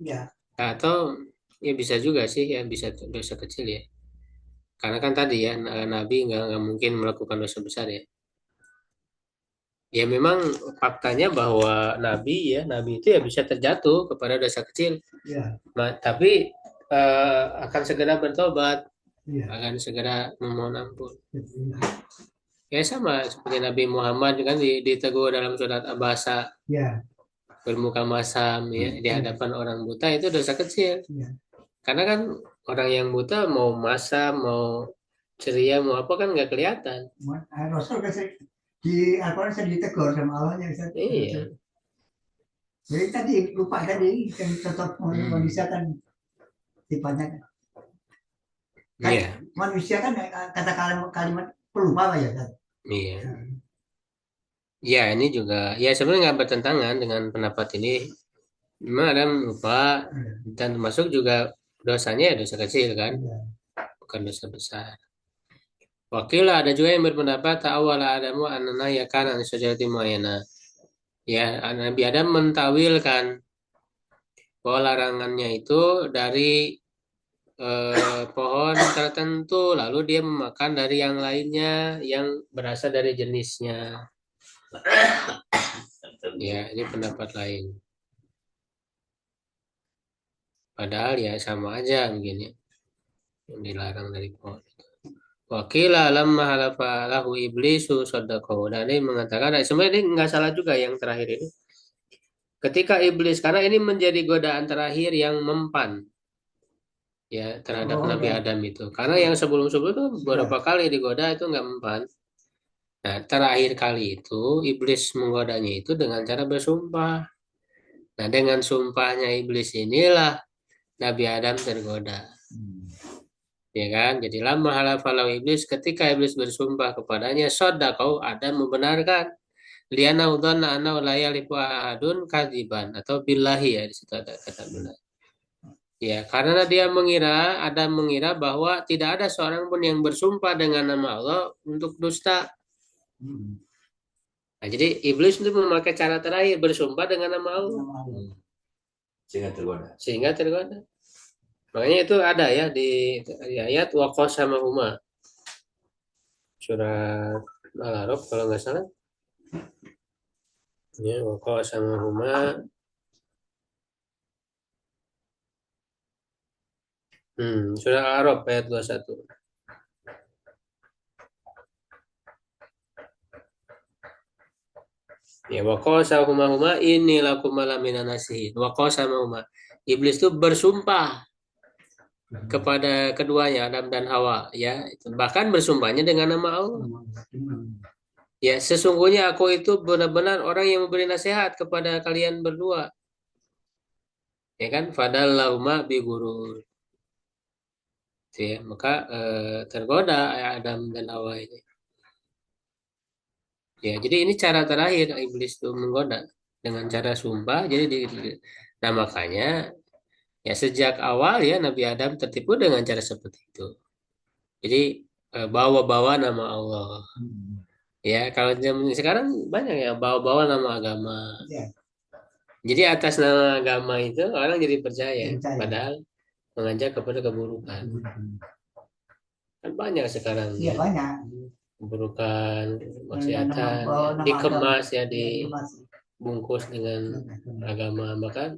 Ya. Atau ya bisa juga sih ya bisa dosa kecil ya. Karena kan tadi ya Nabi nggak mungkin melakukan dosa besar ya. Ya memang faktanya bahwa nabi itu ya bisa terjatuh kepada dosa kecil. Ya, Tapi akan segera bertobat, iya. akan segera memohon ampun. Iya. Ya sama seperti Nabi Muhammad kan ditegur dalam surat Abasa, Ya, bermuka masam ya di iya. hadapan orang buta itu dosa kecil. Iya. Karena kan orang yang buta mau masam, mau ceria, mau apa kan nggak kelihatan. Rasul kan di Al-Quran sering ditegur sama Allahnya. Iya. Jadi tadi lupa tadi yang contoh manusia kan sifatnya kan Iya, manusia kan kata kalimat pelupa lah ya kan. iya. Ya, ini juga ya sebenarnya nggak bertentangan dengan pendapat ini. Memang ada lupa dan termasuk juga dosanya ya dosa kecil kan, Iya. bukan dosa besar. Wakil ada juga yang berpendapat ta'awwala Adamu anana ya kan an syajarati muayyana. Ya, Nabi Adam mentawilkan bahwa larangannya itu dari pohon tertentu, lalu dia memakan dari yang lainnya yang berasal dari jenisnya. Ya, ini pendapat lain. Padahal ya sama aja begini, yang dilarang dari pohon. Wakila lamma halafa lahu iblisu sadaqahu. Dan ini mengatakan, sebenarnya ini nggak salah juga yang terakhir ini. Ketika iblis, karena ini menjadi godaan terakhir yang mempan ya terhadap Oh Nabi ya, Adam itu. Karena yang sebelum-sebelum itu beberapa kali digoda itu nggak mempan. Nah, terakhir kali itu iblis menggodanya itu dengan cara bersumpah. Nah, dengan sumpahnya iblis inilah Nabi Adam tergoda. Ya kan? Jadi lama halafalau iblis ketika iblis bersumpah kepadanya, kau Adam membenarkan. Liana udhana ana ulaya lipu ahadun kadiban atau billahi ya di situ ada kata benar. Ya, karena dia mengira bahwa tidak ada seorang pun yang bersumpah dengan nama Allah untuk dusta. Nah, jadi iblis itu memakai cara terakhir bersumpah dengan nama Allah Sehingga tergoda. sehingga tergoda. Makanya itu ada ya di ayat wa qasamahuma surat Al-A'raf kalau nggak salah. Ya, wa qasamahuma surat Al-A'raf ayat 21. Ya, wa qasamahuma inni lakum malamin nasihin. Wa qasamahuma. Iblis itu bersumpah kepada keduanya Adam dan Hawa ya, bahkan bersumpahnya dengan nama Allah. Ya, sesungguhnya aku itu benar-benar orang yang memberi nasihat kepada kalian berdua. Ya kan? Fadallahuma bi gurur. Ya, maka tergoda Adam dan Hawa ini. Ya, jadi ini cara terakhir iblis itu menggoda dengan cara sumpah. Jadi nah makanya ya sejak awal ya Nabi Adam tertipu dengan cara seperti itu. Jadi bawa-bawa nama Allah. Ya, kalau zaman sekarang banyak ya bawa-bawa nama agama. Ya. Jadi atas nama agama itu orang jadi percaya, Percaya. padahal mengajak kepada keburukan. Kan banyak sekarang Iya ya, banyak. keburukan, Nama maksiatan, agama. dikemas ya, Dikemas. dibungkus dengan agama. Bahkan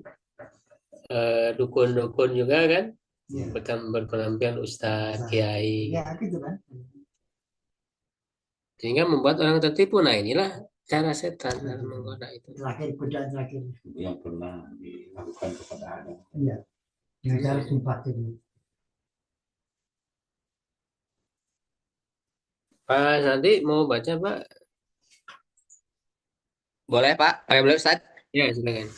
dukun-dukun juga kan, Iya. berpenampilan ustadz, kiai, Ya gitu kan. sehingga membuat orang tertipu. Nah inilah cara setan dalam menggoda itu. Terakhir godaan terakhir. Yang pernah dilakukan kepada Adam. Iya. Dengan cara sumpah tadi. Pak nanti mau baca Pak? Boleh Pak? Boleh Ustaz? Ya silakan.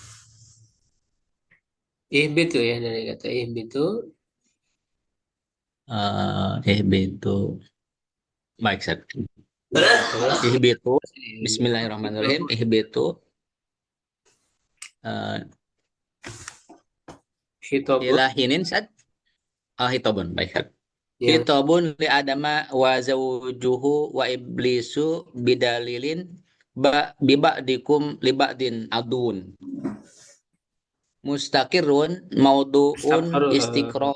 Ihbitu ya, dari kata ihbitu. Ihbitu. Baik Ustaz. Ihbitu. Bismillahirrahmanirrahim. Ihbitu. Hitobun. Ilahinin Ustaz. Hitobun. Baik Ustaz. Ya. Hitobun li adama wa zawjuhu wa iblisu bidalilin biba'dikum liba'din adun. Mustaqirun maudu'un istiqra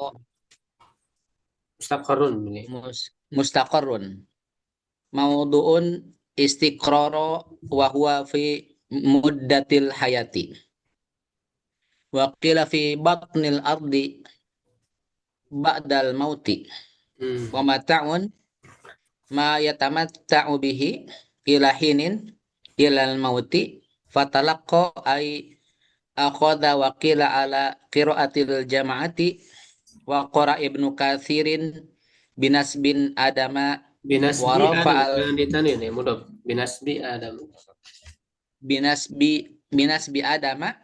Mustaqarrun ini. mustaqarrun maudu'un istiqrara wa huwa fi muddatil hayati. Wa qila fi batnil ardi ba'dal mauti. Wa mata'un ma yatamatta'u bihi ila hinin ilal mauti fatalaqqa ay akhadha wa qila ala qiraatil jama'ati wa qara ibnu kathirin binasbin adama Binasbi wa Adam, rafa'al jangan ditanwin ya, mudah. Binasbi Adam. binasbi adama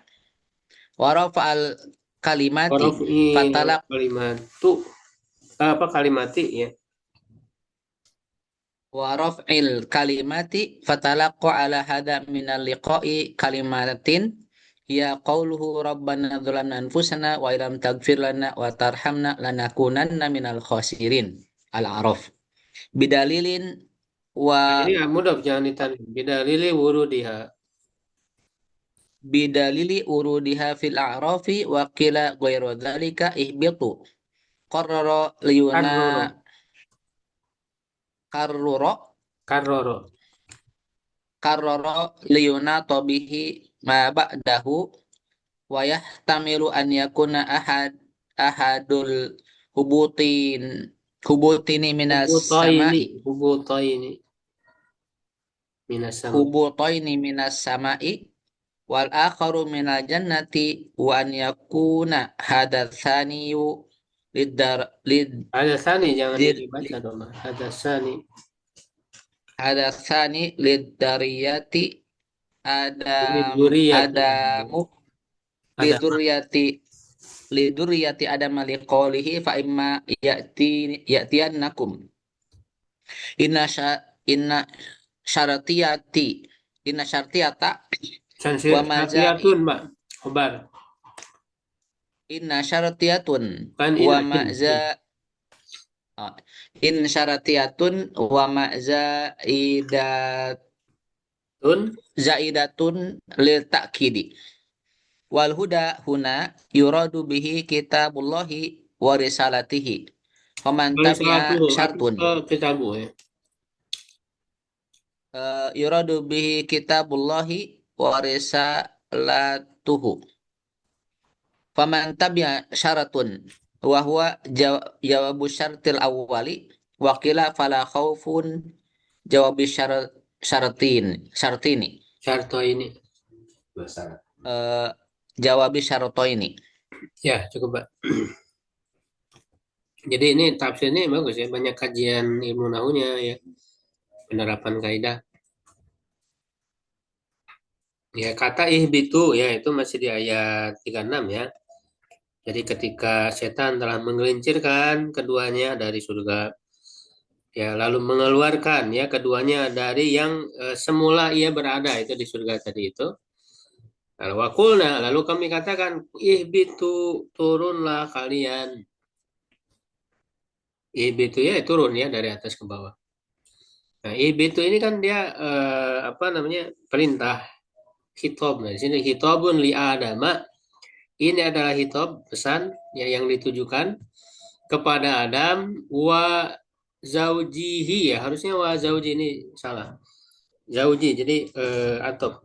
wa rafa'al kalimati Horofi fatalaq kalimat tu apa kalimati ya. wa raf'il kalimati fatalaqqa ala hadha minal liqa'i kalimatin ya qauluhu rabbana dzalamna anfusana wa illam taghfir lana wa tarhamna lanakunanna minal khasirin. Al-A'raf. Bidalilin wa Ini ya, mudah, jangan ditanwin. Bidalili wurudiha. bidalili urudiha fil a'rafi wa qila ghairu dzalika ihbitu. Qarrara liyuna karrura Karroro. liyuna tabihi ma ba'dahu wa yahtamilu an yakuna ahadul hubutini minas sama'i Hubutaini minas sama'i wal akharu minal jannati wa an yakuna hadatsaniyu ada sani, jangan lid dibaca dong. Ada sani. hadatsani lidariyati Liduriyati. adamu Ada liduriyati adam liqaulihi fa imma ya'tiyannakum inna syartiyata wa maza Syartiyatun, Mbak. Khobar. inna syartiyatun Kan wa ini maza in syartiyatun wa maza zaidatun lil ta'kidi wal huda huna yuradu bihi kitabullahi wa risalatihi faman tabi'a syartun kitabu ya. Yuradu bihi kitabullahi wa risalatuhu faman tabi'a syaratun wa huwa jawabu syartil awwali wa qila fala khaufun jawabi syartini Syarto ini. jawabi syarto ini. Ya, cukup, Pak. Jadi ini tafsir ini bagus ya, banyak kajian ilmu nahunya ya, penerapan kaidah. Ya, kata ihbitu ya itu masih di ayat 36 ya. Jadi ketika setan telah menggelincirkan keduanya dari surga, ya lalu mengeluarkan ya keduanya dari yang semula ia berada itu di surga tadi itu. Lalu wakulna, lalu kami katakan ihbitu, turunlah kalian. Ihbitu ya turun ya dari atas ke bawah. Nah, ihbitu ini kan dia perintah khitab. Nah, di sini khitabun li adama. Ini adalah khitab, pesan ya, yang ditujukan kepada Adam wa zaujihi ya, harusnya wa zauji, ini salah. Zauji jadi atop.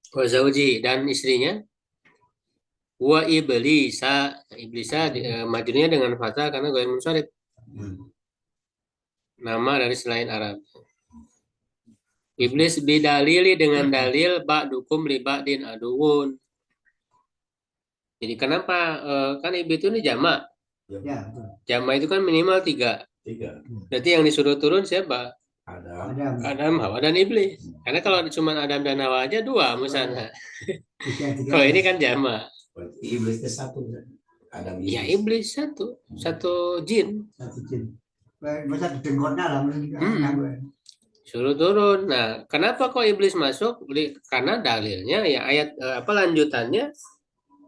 Wa zauji dan istrinya. Wa iblisa, majunya dengan fathah karena ghair munsharif. Nama dari selain Arab. Iblis bidalili dengan dalil ba'dukum li ba'din aduun. Jadi kenapa kan iblis itu ini jamak. Ya, Jamak itu kan minimal 3. Berarti yang disuruh turun siapa? Adam, Hawa dan iblis. Karena kalau cuma Adam dan Hawa aja 2 misalnya. Kalau ini kan jamak. Iblisnya satu. Adam iblis. Ya iblis satu jin. Masa didengkotnya lah. Suruh turun. Nah, kenapa kok iblis masuk? Karena dalilnya ya ayat lanjutannya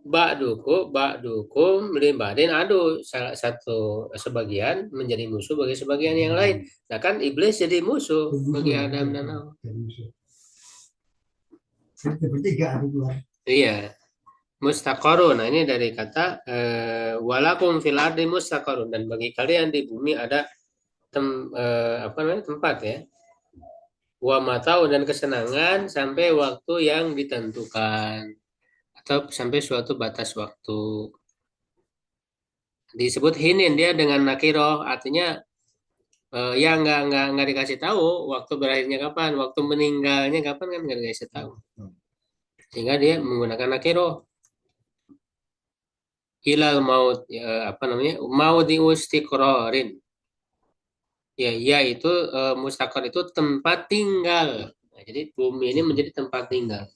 ba'dukum limbadin adu, salah satu sebagian menjadi musuh bagi sebagian yang lain. Nah kan iblis jadi musuh bagi Adam dan Hawa. Bertiga dua. Iya. Mustaqarrun. Nah ini dari kata walakum fil ardi mustaqarrun, dan bagi kalian di bumi ada tempat ya. wa matau dan kesenangan sampai waktu yang ditentukan atau sampai suatu batas waktu. Disebut hinin dia dengan nakiroh, artinya ya nggak dikasih tahu waktu berakhirnya kapan, waktu meninggalnya kapan kan nggak dikasih tahu. Sehingga dia menggunakan nakiroh. Ilal maut ya, apa namanya? Maudi istiqrorin. Ya, yaitu mustaqor itu tempat tinggal. Nah, jadi bumi ini menjadi tempat tinggal.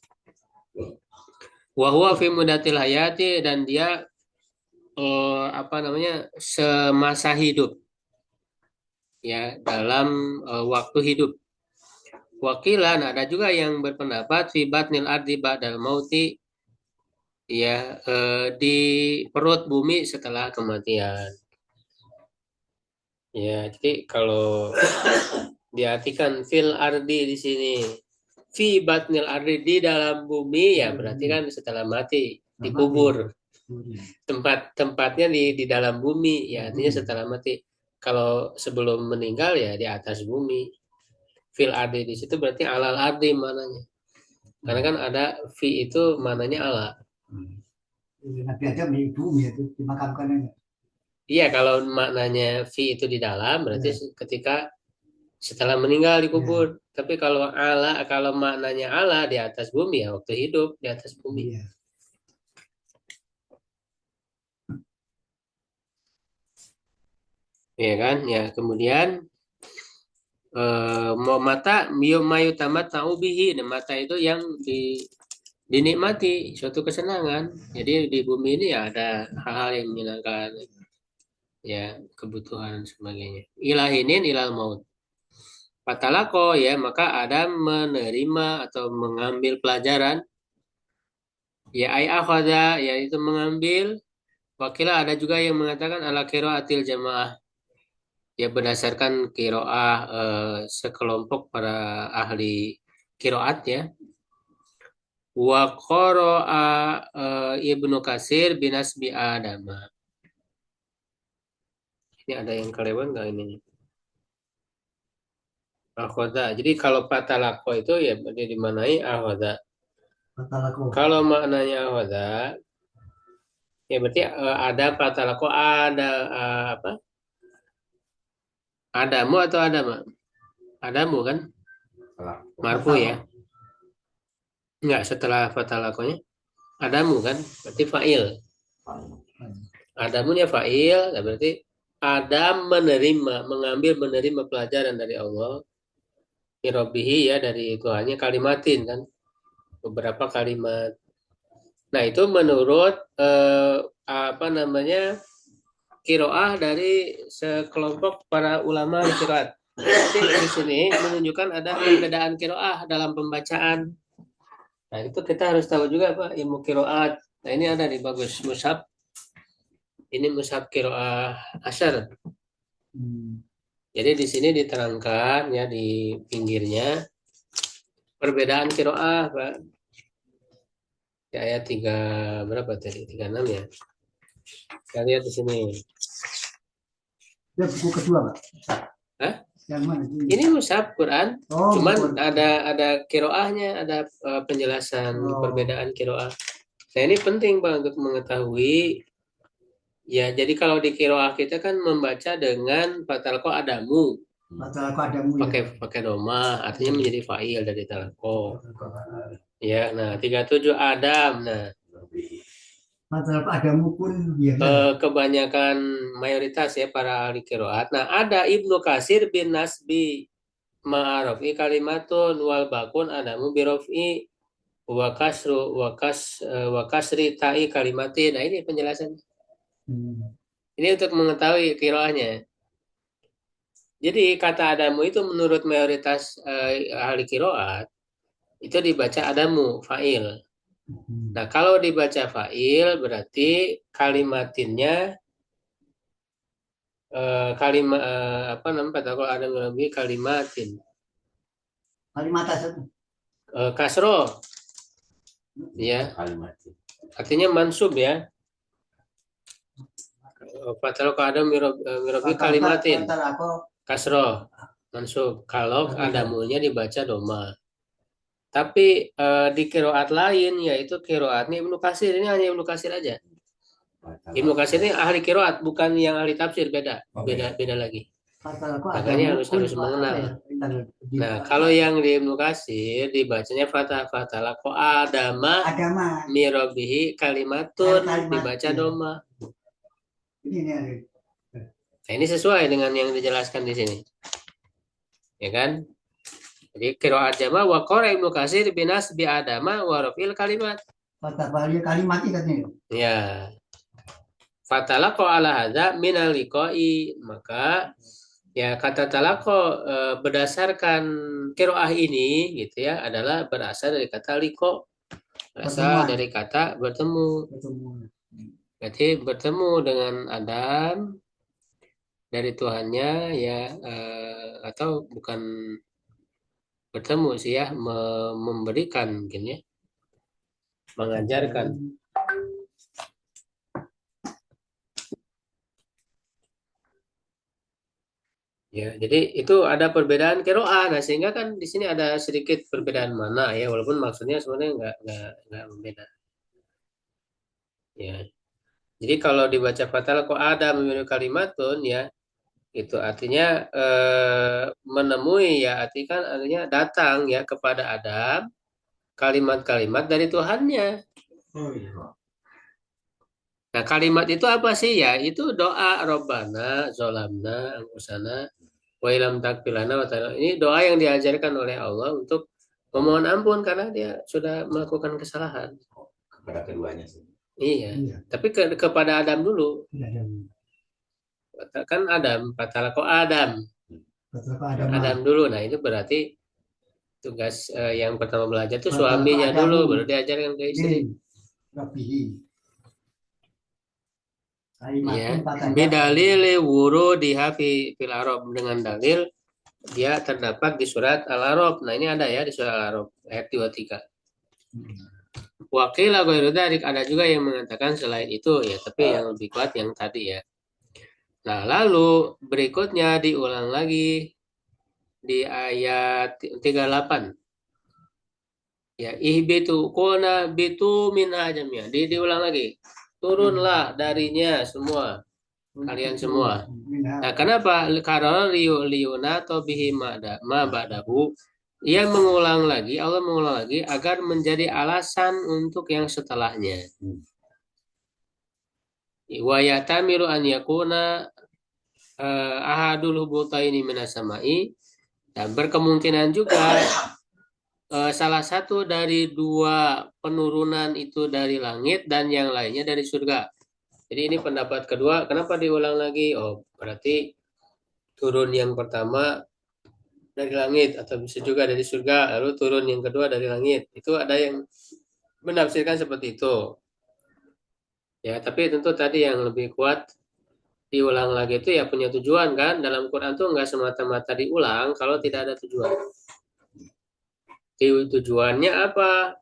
Wa huwa fi mudatil hayati dan dia apa namanya? Semasa hidup. Ya, dalam waktu hidup. Wakilan ada juga yang berpendapat fi batnil ardi ba'dal mauti ya di perut bumi setelah kematian. Ya, jadi kalau diartikan fil ardi di sini fi batnil ardi di dalam bumi ya berarti kan setelah mati dikubur. Tempatnya di dalam bumi ya artinya setelah mati. Kalau sebelum meninggal ya di atas bumi. Fil ardi di situ berarti alal ardi mananya. Karena kan ada fi itu mananya ala. Nabi Adam di bumi itu dimakamkan. Iya, kalau maknanya fi itu di dalam berarti ketika setelah meninggal dikubur. Tapi kalau ala, kalau maknanya ala di atas bumi ya waktu hidup di atas bumi. Ya kan? Ya, kemudian mata mayu tamat taubihi, mata itu yang dinikmati suatu kesenangan. Jadi di bumi ini ya ada hal-hal yang menyenangkan, ya kebutuhan sebagainya. Ilahinin ilal maut. Patalako ya maka Adam menerima atau mengambil pelajaran. Ya ay akhada yaitu mengambil. Wakilah ada juga yang mengatakan ala qiraatil jamaah. Ya berdasarkan qiraah sekelompok para ahli qiraat ya. Wa qara'a Ibnu Katsir binasbi Adama. Ini ada yang kelewat nggak ini? Akhoda. Jadi kalau patalako itu ya dia dimanai akhoda. Kalau maknanya akhoda, ya berarti ada patalako ada apa? Adamu atau adama? Adamu kan? Marfu ya? Enggak, setelah fatalakonya. Adamu kan? Berarti fa'il. Adamunya fa'il, berarti Adam menerima, mengambil menerima pelajaran dari Allah. Mirobihi ya dari Tuhannya kalimatin kan. Beberapa kalimat. Nah itu menurut apa namanya kiroah dari sekelompok para ulama di kiroat. Jadi di sini menunjukkan ada perbedaan kiroah dalam pembacaan. Nah itu kita harus tahu juga Pak ilmu kiroat. Nah ini ada di bagus mushaf. Ini mushaf kiroah asyar. Jadi di sini diterangkan ya di pinggirnya perbedaan kiroah Pak. Di ayat 3 berapa tadi? 36 ya. Kita lihat di sini. Ya buku kedua, Pak. Hah? Yang mana? Ini mushaf Quran. Oh, cuman ada kiroahnya, ada penjelasan perbedaan kiroah. Nah ini penting Pak untuk mengetahui. Ya jadi kalau di kiroah kita kan membaca dengan fatalko adamu. Fatalko adamu. Pakai doma, artinya menjadi fa'il dari talko. Ya, nah 37 Adam. Nah, fatalko adamu pun kebanyakan mayoritas ya para ahli qiraat. Nah, ada Ibnu Katsir bin Nasbi ma'arofi kalimatun wal bakun adamu birofi wa kasri ta'i kalimatin. Nah, ini penjelasan. Ini untuk mengetahui qiraatnya. Jadi kata adamu itu menurut mayoritas ahli qiraat itu dibaca adamu fa'il. Nah, kalau dibaca fa'il berarti kalimatinnya kalimat apa namanya kalau ada lebih kalimatin. Kalimat kasro. Ya. Artinya mansub ya. Fatal ada mirobi kalimatin. Kasro. mansub. Kalau adamunya dibaca doma. Tapi di kiroat lain yaitu kiroatnya Ibnu Katsir, ini hanya Ibnu Katsir aja. Ibnu Katsir ini ahli kiroat, bukan yang ahli tafsir, beda lagi. Makanya harus mengenal. Nah, kalau yang di Ibnu Katsir dibacanya fatah ko adama mirobihi kalimatun, dibaca doma. Nah, ini sesuai dengan yang dijelaskan di sini, ya kan? Jadi qiraat jama wa qara Ibnu Katsir binas bi adama wa rafil kalimat. Kalimat katanya. Ya. Fatalaqa ala hadza minal liqa'i, maka ya kata talaqo berdasarkan qiraah ini gitu ya adalah berasal dari kata liqa. Berasal dari kata bertemu. Berarti bertemu dengan Adam dari Tuhannya ya, atau bukan bertemu sih ya, memberikan mungkin ya, mengajarkan. Ya, jadi itu ada perbedaan qiraah. Nah, sehingga kan di sini ada sedikit perbedaan mana ya, walaupun maksudnya sebenarnya nggak berbeda. Ya. Jadi kalau dibaca fatal kok ada memiliki kalimatun ya, itu artinya menemui ya, artinya datang ya kepada Adam kalimat-kalimat dari Tuhannya. Nah, kalimat itu apa sih ya? Itu doa Robbana zolamna angkusana wa ilam takfirlana wa ta'ala. Ini doa yang diajarkan oleh Allah untuk memohon ampun karena dia sudah melakukan kesalahan. Kepada keduanya sih. Iya. Tapi kepada Adam dulu. Kan Adam, fatalako Adam. Adam dulu. Nah, itu berarti tugas yang pertama belajar itu suaminya dulu, baru diajarkan ke istri. Ya, bidalil wurudiha fil Arab, dengan dalil dia terdapat di surat Al-Arab. Nah, ini ada ya di surat Al-Arab ayat 23. Wakil ada juga yang mengatakan selain itu ya, tapi yang lebih kuat yang tadi ya. Nah, lalu berikutnya diulang lagi di ayat 38. Ya, ihbitu qulna bitu min ajamnya. Diulang lagi. Turunlah darinya semua. Kalian semua. Nah, kenapa? Karena liuna atau bihi ma ba'dahu. Ia mengulang lagi, Allah mengulang lagi agar menjadi alasan untuk yang setelahnya. Wa yatamilu an yakuna ahadul hubutaini minas samai, dan berkemungkinan juga salah satu dari dua penurunan itu dari langit dan yang lainnya dari surga. Jadi ini pendapat kedua. Kenapa diulang lagi? Oh, berarti turun yang pertama dari langit atau bisa juga dari surga, lalu turun yang kedua dari langit. Itu ada yang menafsirkan seperti itu. Ya, tapi tentu tadi yang lebih kuat diulang lagi itu ya punya tujuan kan. Dalam Quran tuh nggak semata-mata diulang kalau tidak ada tujuan. Tujuannya apa?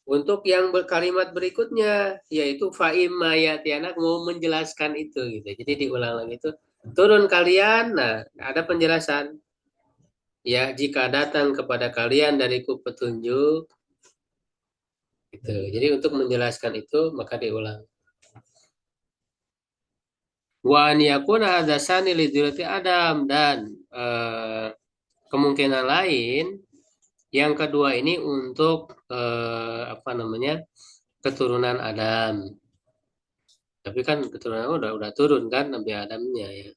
Untuk yang berkalimat berikutnya, yaitu fa'im mayatianak, mau menjelaskan itu gitu. Jadi diulang lagi itu. Turun kalian, nah ada penjelasan. Ya, jika datang kepada kalian dariku petunjuk, gitu. Jadi untuk menjelaskan itu maka diulang. Wa an yakuna hadzasani lidzurati Adam, dan kemungkinan lain yang kedua ini untuk keturunan Adam. Tapi kan keturunan udah turun kan Nabi Adamnya ya.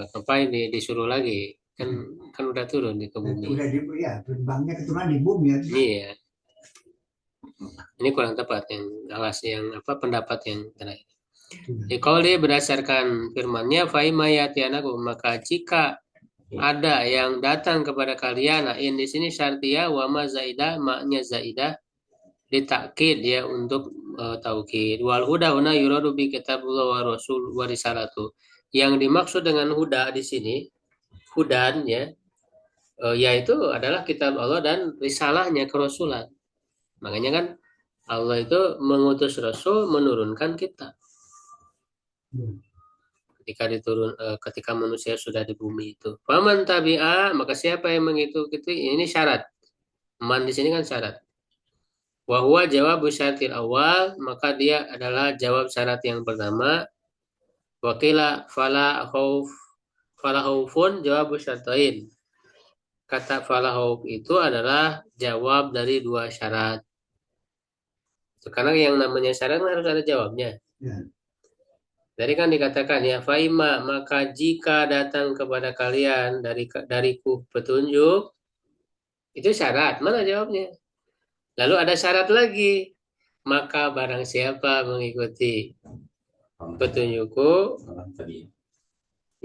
Sampai disuruh lagi kan udah turun di ke bumi. Udah terbangnya keturunan di bumi ya. Iya. Ini kurang tepat pendapat yang terakhir. Kalau dia berdasarkan firman-Nya faimayatianaku, maka jika ada yang datang kepada kalian, nah ini di sini syartiyah wa ma zaidah, maknya zaidah ditakkid ya untuk taukid. Wal huda una yuradu bi kitabullah wa rasul wa risalatu. Yang dimaksud dengan huda di sini, hudan ya, yaitu adalah kitab Allah dan risalahnya, kerasulan. Makanya kan Allah itu mengutus rasul menurunkan kitab. ketika manusia sudah di bumi itu. Faman tabi'a, maka siapa yang mengikuti, ini syarat. Man di sini kan syarat. Wa huwa jawab syaratil awal, maka dia adalah jawab syarat yang pertama. Wakila fala khaufun jawab syaratain. Kata fala khauf itu adalah jawab dari dua syarat. Karena yang namanya syarat harus ada jawabnya. Ya. Jadi kan dikatakan ya faima, maka jika datang kepada kalian dariku petunjuk, itu syarat. Mana jawabnya? Lalu ada syarat lagi. Maka barang siapa mengikuti petunjukku,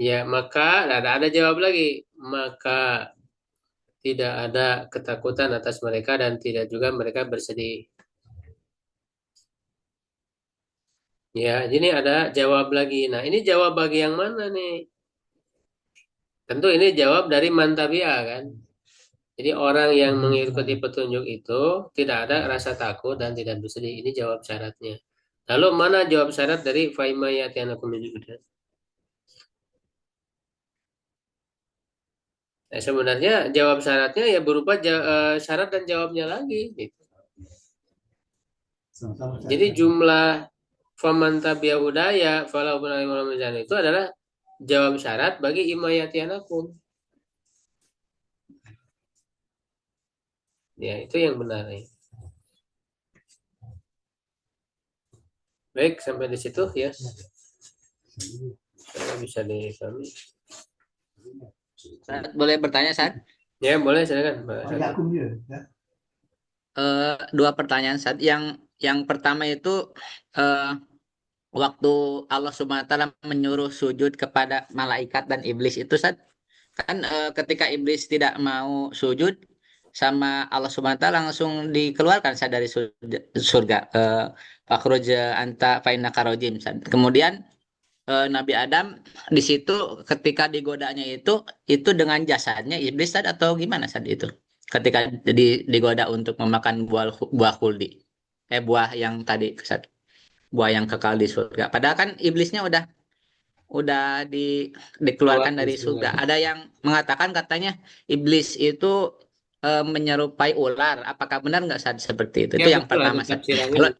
ya maka ada jawab lagi. Maka tidak ada ketakutan atas mereka dan tidak juga mereka bersedih. Ya, ini ada jawab lagi. Nah, ini jawab bagi yang mana nih? Tentu ini jawab dari mantabia kan. Jadi orang yang mengikuti petunjuk itu tidak ada rasa takut dan tidak bersedih. Ini jawab syaratnya. Lalu mana jawab syarat dari faimayatianakum minal? Nah, sebenarnya jawab syaratnya ya berupa syarat dan jawabnya lagi. Gitu. Jadi jumlah faman tabi'a hudaya falau itu adalah jawab syarat bagi imayatianakum. Ya, itu yang benar. Ya. Baik, sampai di situ ya. Saya bisa dipahami. Boleh bertanya, Sad? Ya, boleh silakan. Dua pertanyaan, Sad. Yang pertama itu waktu Allah Subhanahu wa taala menyuruh sujud kepada malaikat dan iblis itu, Sad. Kan ketika iblis tidak mau sujud sama Allah Subhanahu wa taala langsung dikeluarkan Sad dari surga. Fakhruj anta fa innaka rajim, Sad. Kemudian Nabi Adam di situ ketika digodanya itu dengan jasadnya iblis Sad, atau gimana Sad itu? Ketika digoda untuk memakan buah khuldi. Buah yang tadi Sad. Buah yang kekal di surga. Padahal kan iblisnya udah dikeluarkan dari surga. Ada yang mengatakan katanya iblis itu menyerupai ular. Apakah benar nggak Sad seperti itu? Ya, Itu yang betul, pertama Sad. Kalau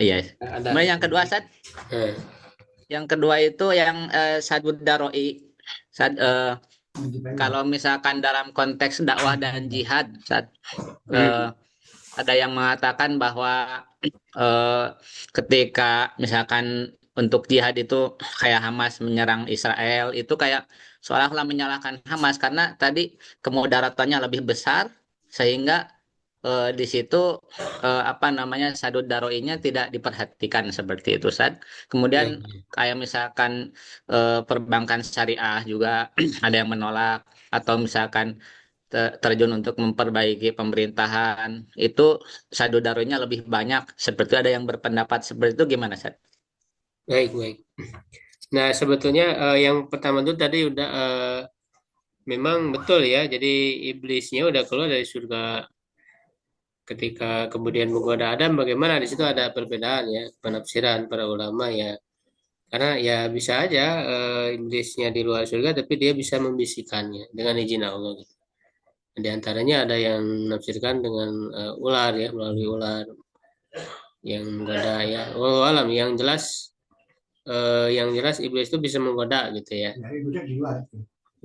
iya. Kemudian yang kedua Sad. Yang kedua itu yang Sadud Daroi. Kalau misalkan dalam konteks dakwah dan jihad, ada yang mengatakan bahwa ketika misalkan untuk jihad itu kayak Hamas menyerang Israel, itu kayak seolah-olah menyalahkan Hamas karena tadi kemudaratannya lebih besar sehingga di situ Sadud Daroinya tidak diperhatikan seperti itu Sad. Kemudian kayak misalkan perbankan syariah juga ada yang menolak, atau misalkan terjun untuk memperbaiki pemerintahan itu Sadud Daroinya lebih banyak, seperti ada yang berpendapat seperti itu, gimana Sad? Baik. Nah, sebetulnya yang pertama itu tadi udah memang betul ya. Jadi iblisnya udah keluar dari surga ketika kemudian menggoda Adam. Bagaimana di situ ada perbedaan ya penafsiran para ulama ya. Karena ya bisa aja iblisnya di luar surga tapi dia bisa membisikkannya dengan izin Allah gitu. Di antaranya ada yang menafsirkan dengan ular ya, melalui ular yang menggoda ya. Wallahu alam, yang jelas iblis itu bisa menggoda gitu ya.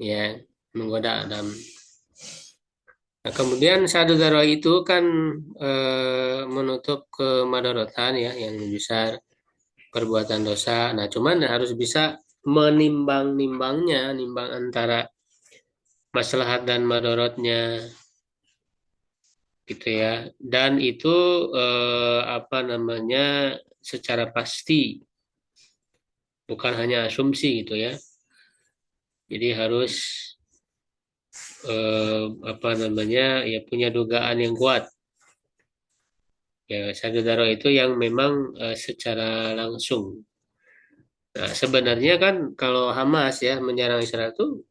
Ya, menggoda Adam. Nah, kemudian Sadud Daroi itu kan menutup kemadharatan ya yang besar, perbuatan dosa. Nah, cuman harus bisa menimbang-nimbangnya, nimbang antara maslahat dan madorotnya gitu ya. Dan itu secara pasti, bukan hanya asumsi gitu ya. Jadi harus ya punya dugaan yang kuat. Ya, Sadud Daroi itu yang memang secara langsung. Nah, sebenarnya kan kalau Hamas ya menyerang Israel itu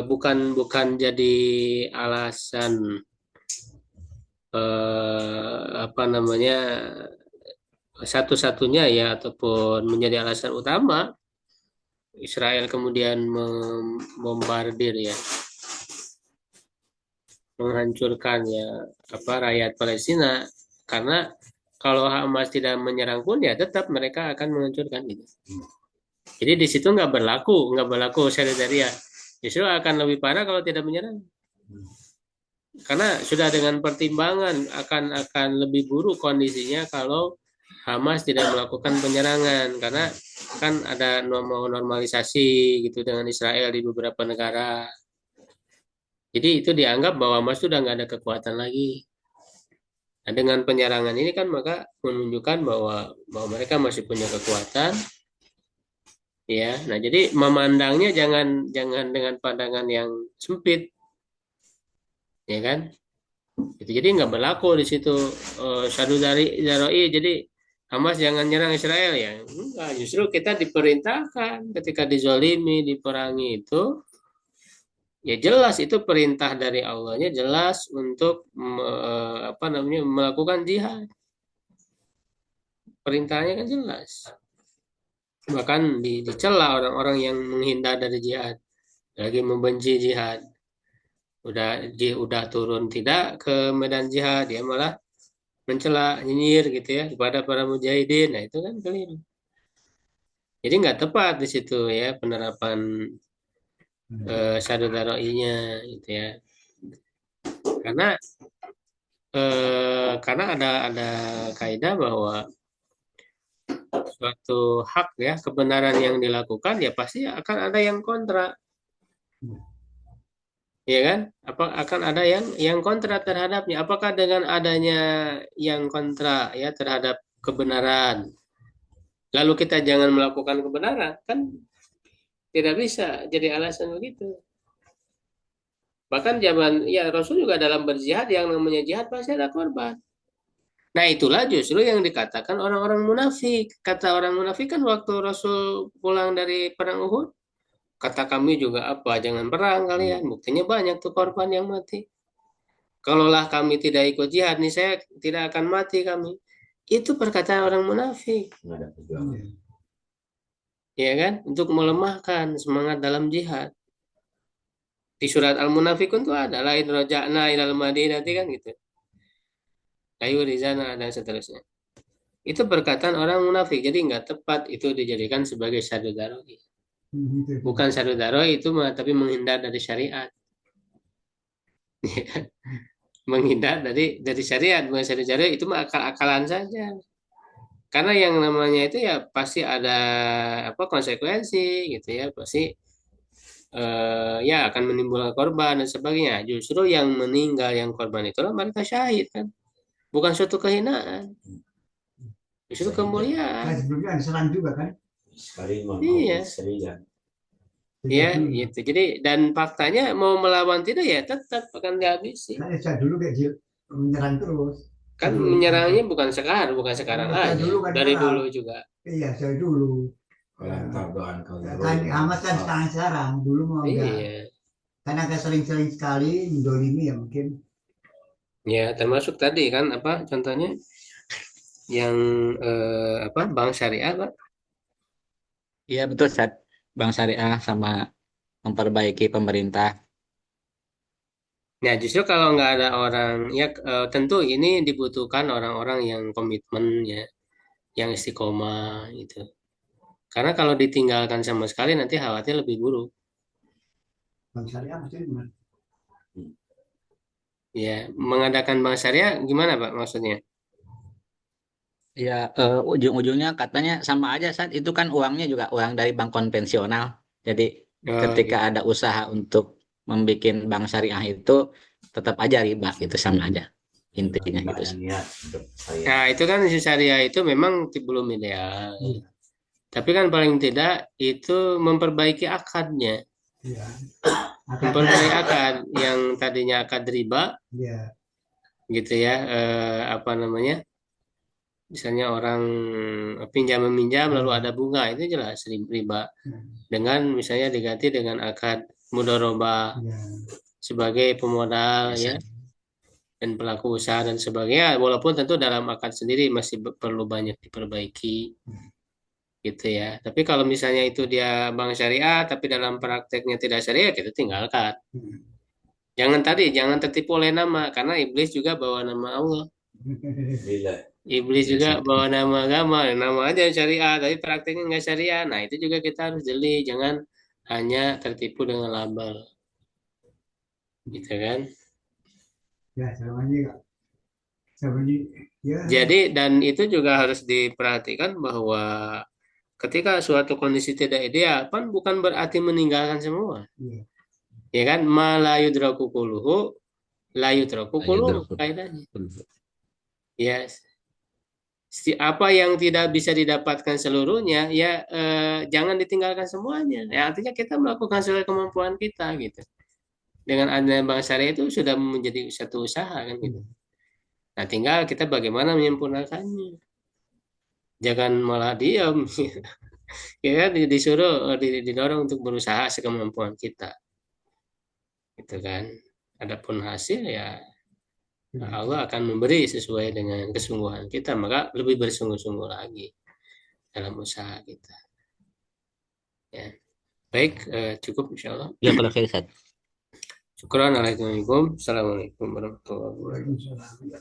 bukan jadi alasan satu-satunya ya ataupun menjadi alasan utama Israel kemudian membombardir ya, menghancurkan ya apa rakyat Palestina, karena kalau Hamas tidak menyerang pun ya tetap mereka akan menghancurkan gitu. Jadi di situ nggak berlaku solidaria, justru akan lebih parah kalau tidak menyerang, karena sudah dengan pertimbangan akan lebih buruk kondisinya kalau Hamas tidak melakukan penyerangan, karena kan ada normalisasi gitu dengan Israel di beberapa negara. Jadi itu dianggap bahwa Hamas sudah nggak ada kekuatan lagi. Nah, dengan penyerangan ini kan maka menunjukkan bahwa mereka masih punya kekuatan, ya. Nah, jadi memandangnya jangan dengan pandangan yang sempit, ya kan? Itu jadi nggak berlaku di situ sadu dari zaroi. Jadi Hamas jangan nyerang Israel ya. Enggak, justru kita diperintahkan ketika dizolimi, diperangi itu. Ya jelas itu perintah dari Allahnya jelas untuk melakukan jihad. Perintahnya kan jelas. Bahkan dicela orang-orang yang menghindar dari jihad, lagi membenci jihad. Udah turun tidak ke medan jihad, dia malah mencela, nyinyir gitu ya kepada para mujahidin. Nah, itu kan keliru. Jadi nggak tepat di situ ya penerapan syahadu daroinya gitu ya. Karena ada kaidah bahwa suatu hak ya, kebenaran yang dilakukan ya pasti akan ada yang kontra, ya kan? Akan ada yang kontra terhadapnya. Apakah dengan adanya yang kontra ya terhadap kebenaran, lalu kita jangan melakukan kebenaran? Kan tidak bisa jadi alasan begitu. Bahkan zaman ya Rasul juga dalam berjihad, yang namanya jihad pasti ada korban. Nah, itulah justru yang dikatakan orang-orang munafik. Kata orang munafik kan waktu Rasul pulang dari perang Uhud, kata kami juga apa, jangan perang kalian. Buktinya banyak tuh korban yang mati. Kalaulah kami tidak ikut jihad nih, saya tidak akan mati kami. Itu perkataan orang munafik. Nggak ada perjuangan. Ya kan? Untuk melemahkan semangat dalam jihad. Di surat Al-Munafikun tuh ada lain roja'na ilal madinah kan gitu. Ayu rizana dan seterusnya. Itu perkataan orang munafik, jadi nggak tepat itu dijadikan sebagai syahadu daroi. Bukan syahadu daroi itu tapi menghindar dari syariat. Menghindar dari syariat, bukan syahadu daroi, itu mah akal-akalan saja. Karena yang namanya itu ya pasti ada konsekuensi gitu ya, pasti ya akan menimbulkan korban dan sebagainya. Justru yang meninggal, yang korban itulah mereka syahid kan, bukan suatu kehinaan. Justru kemuliaan. Kan sebelumnya diserang juga kan? Sekali Iya. Ya, gitu. Jadi dan faktanya mau melawan tidak ya tetap akan dihabisi. Saya dulu kayak menyerang terus. Kan menyerangnya bukan sekarang aja. Dulu kan dari serang. dulu juga. Iya, saya dulu. Kan Hamas kan sekarang dulu mau enggak. Iya. Karena agak sering-sering sekali mendolimi ya mungkin. Ya, termasuk tadi kan contohnya yang bank syariah, Pak. Iya betul, Ustaz. Bank syariah sama memperbaiki pemerintah. Nah, justru kalau nggak ada orang, ya tentu ini dibutuhkan orang-orang yang komitmen ya, yang istiqomah gitu. Karena kalau ditinggalkan sama sekali nanti khawatir lebih buruk. Bank syariah maksudnya gimana? Ya, mengadakan bank syariah gimana Pak maksudnya? Ya, ujung-ujungnya katanya sama aja, saat itu kan uangnya juga uang dari bank konvensional. Jadi ketika Gitu. ada usaha untuk membuat bank syariah itu tetap aja riba, gitu sama aja intinya gitu. Nah, itu kan syariah itu memang belum ideal. Tapi kan paling tidak itu memperbaiki akadnya. Iya. Memperbaiki akad yang tadinya akad riba. Iya. Gitu ya, misalnya orang pinjam meminjam lalu ada bunga, itu jelas riba. Dengan misalnya diganti dengan akad mudharabah sebagai pemodal ya. dan pelaku usaha dan sebagainya, walaupun tentu dalam akad sendiri masih perlu banyak diperbaiki gitu ya. Tapi kalau misalnya itu dia bank syariah tapi dalam prakteknya tidak syariah, kita tinggalkan. Jangan tertipu oleh nama, karena iblis juga bawa nama Allah. Bila Iblis juga bawa nama agama, nama aja syariah, tapi prakteknya nggak syariah. Nah itu juga kita harus jeli, jangan hanya tertipu dengan label, gitu kan? Ya, sama aja. Sama aja. Ya. Jadi dan itu juga harus diperhatikan bahwa ketika suatu kondisi tidak ideal, kan bukan berarti meninggalkan semua, Iya. ya kan? Malayudraku kuluhu, layudraku kuluhu, Layudraku. kaidahnya. Ya, apa yang tidak bisa didapatkan seluruhnya, ya jangan ditinggalkan semuanya. Ya, artinya kita melakukan sesuai kemampuan kita gitu. Dengan adanya bank syariah itu sudah menjadi satu usaha kan gitu. Nah, tinggal kita bagaimana menyempurnakannya. Jangan malah diam. Ya, disuruh didorong untuk berusaha sekemampuan kita. Gitu kan. Adapun hasil ya Allah akan memberi sesuai dengan kesungguhan kita, maka lebih bersungguh-sungguh lagi dalam usaha kita. Ya. Baik, cukup insya Allah. Ya, kalau khair, Ustaz. Syukran. Assalamualaikum warahmatullahi wabarakatuh. Waalaikumsalam.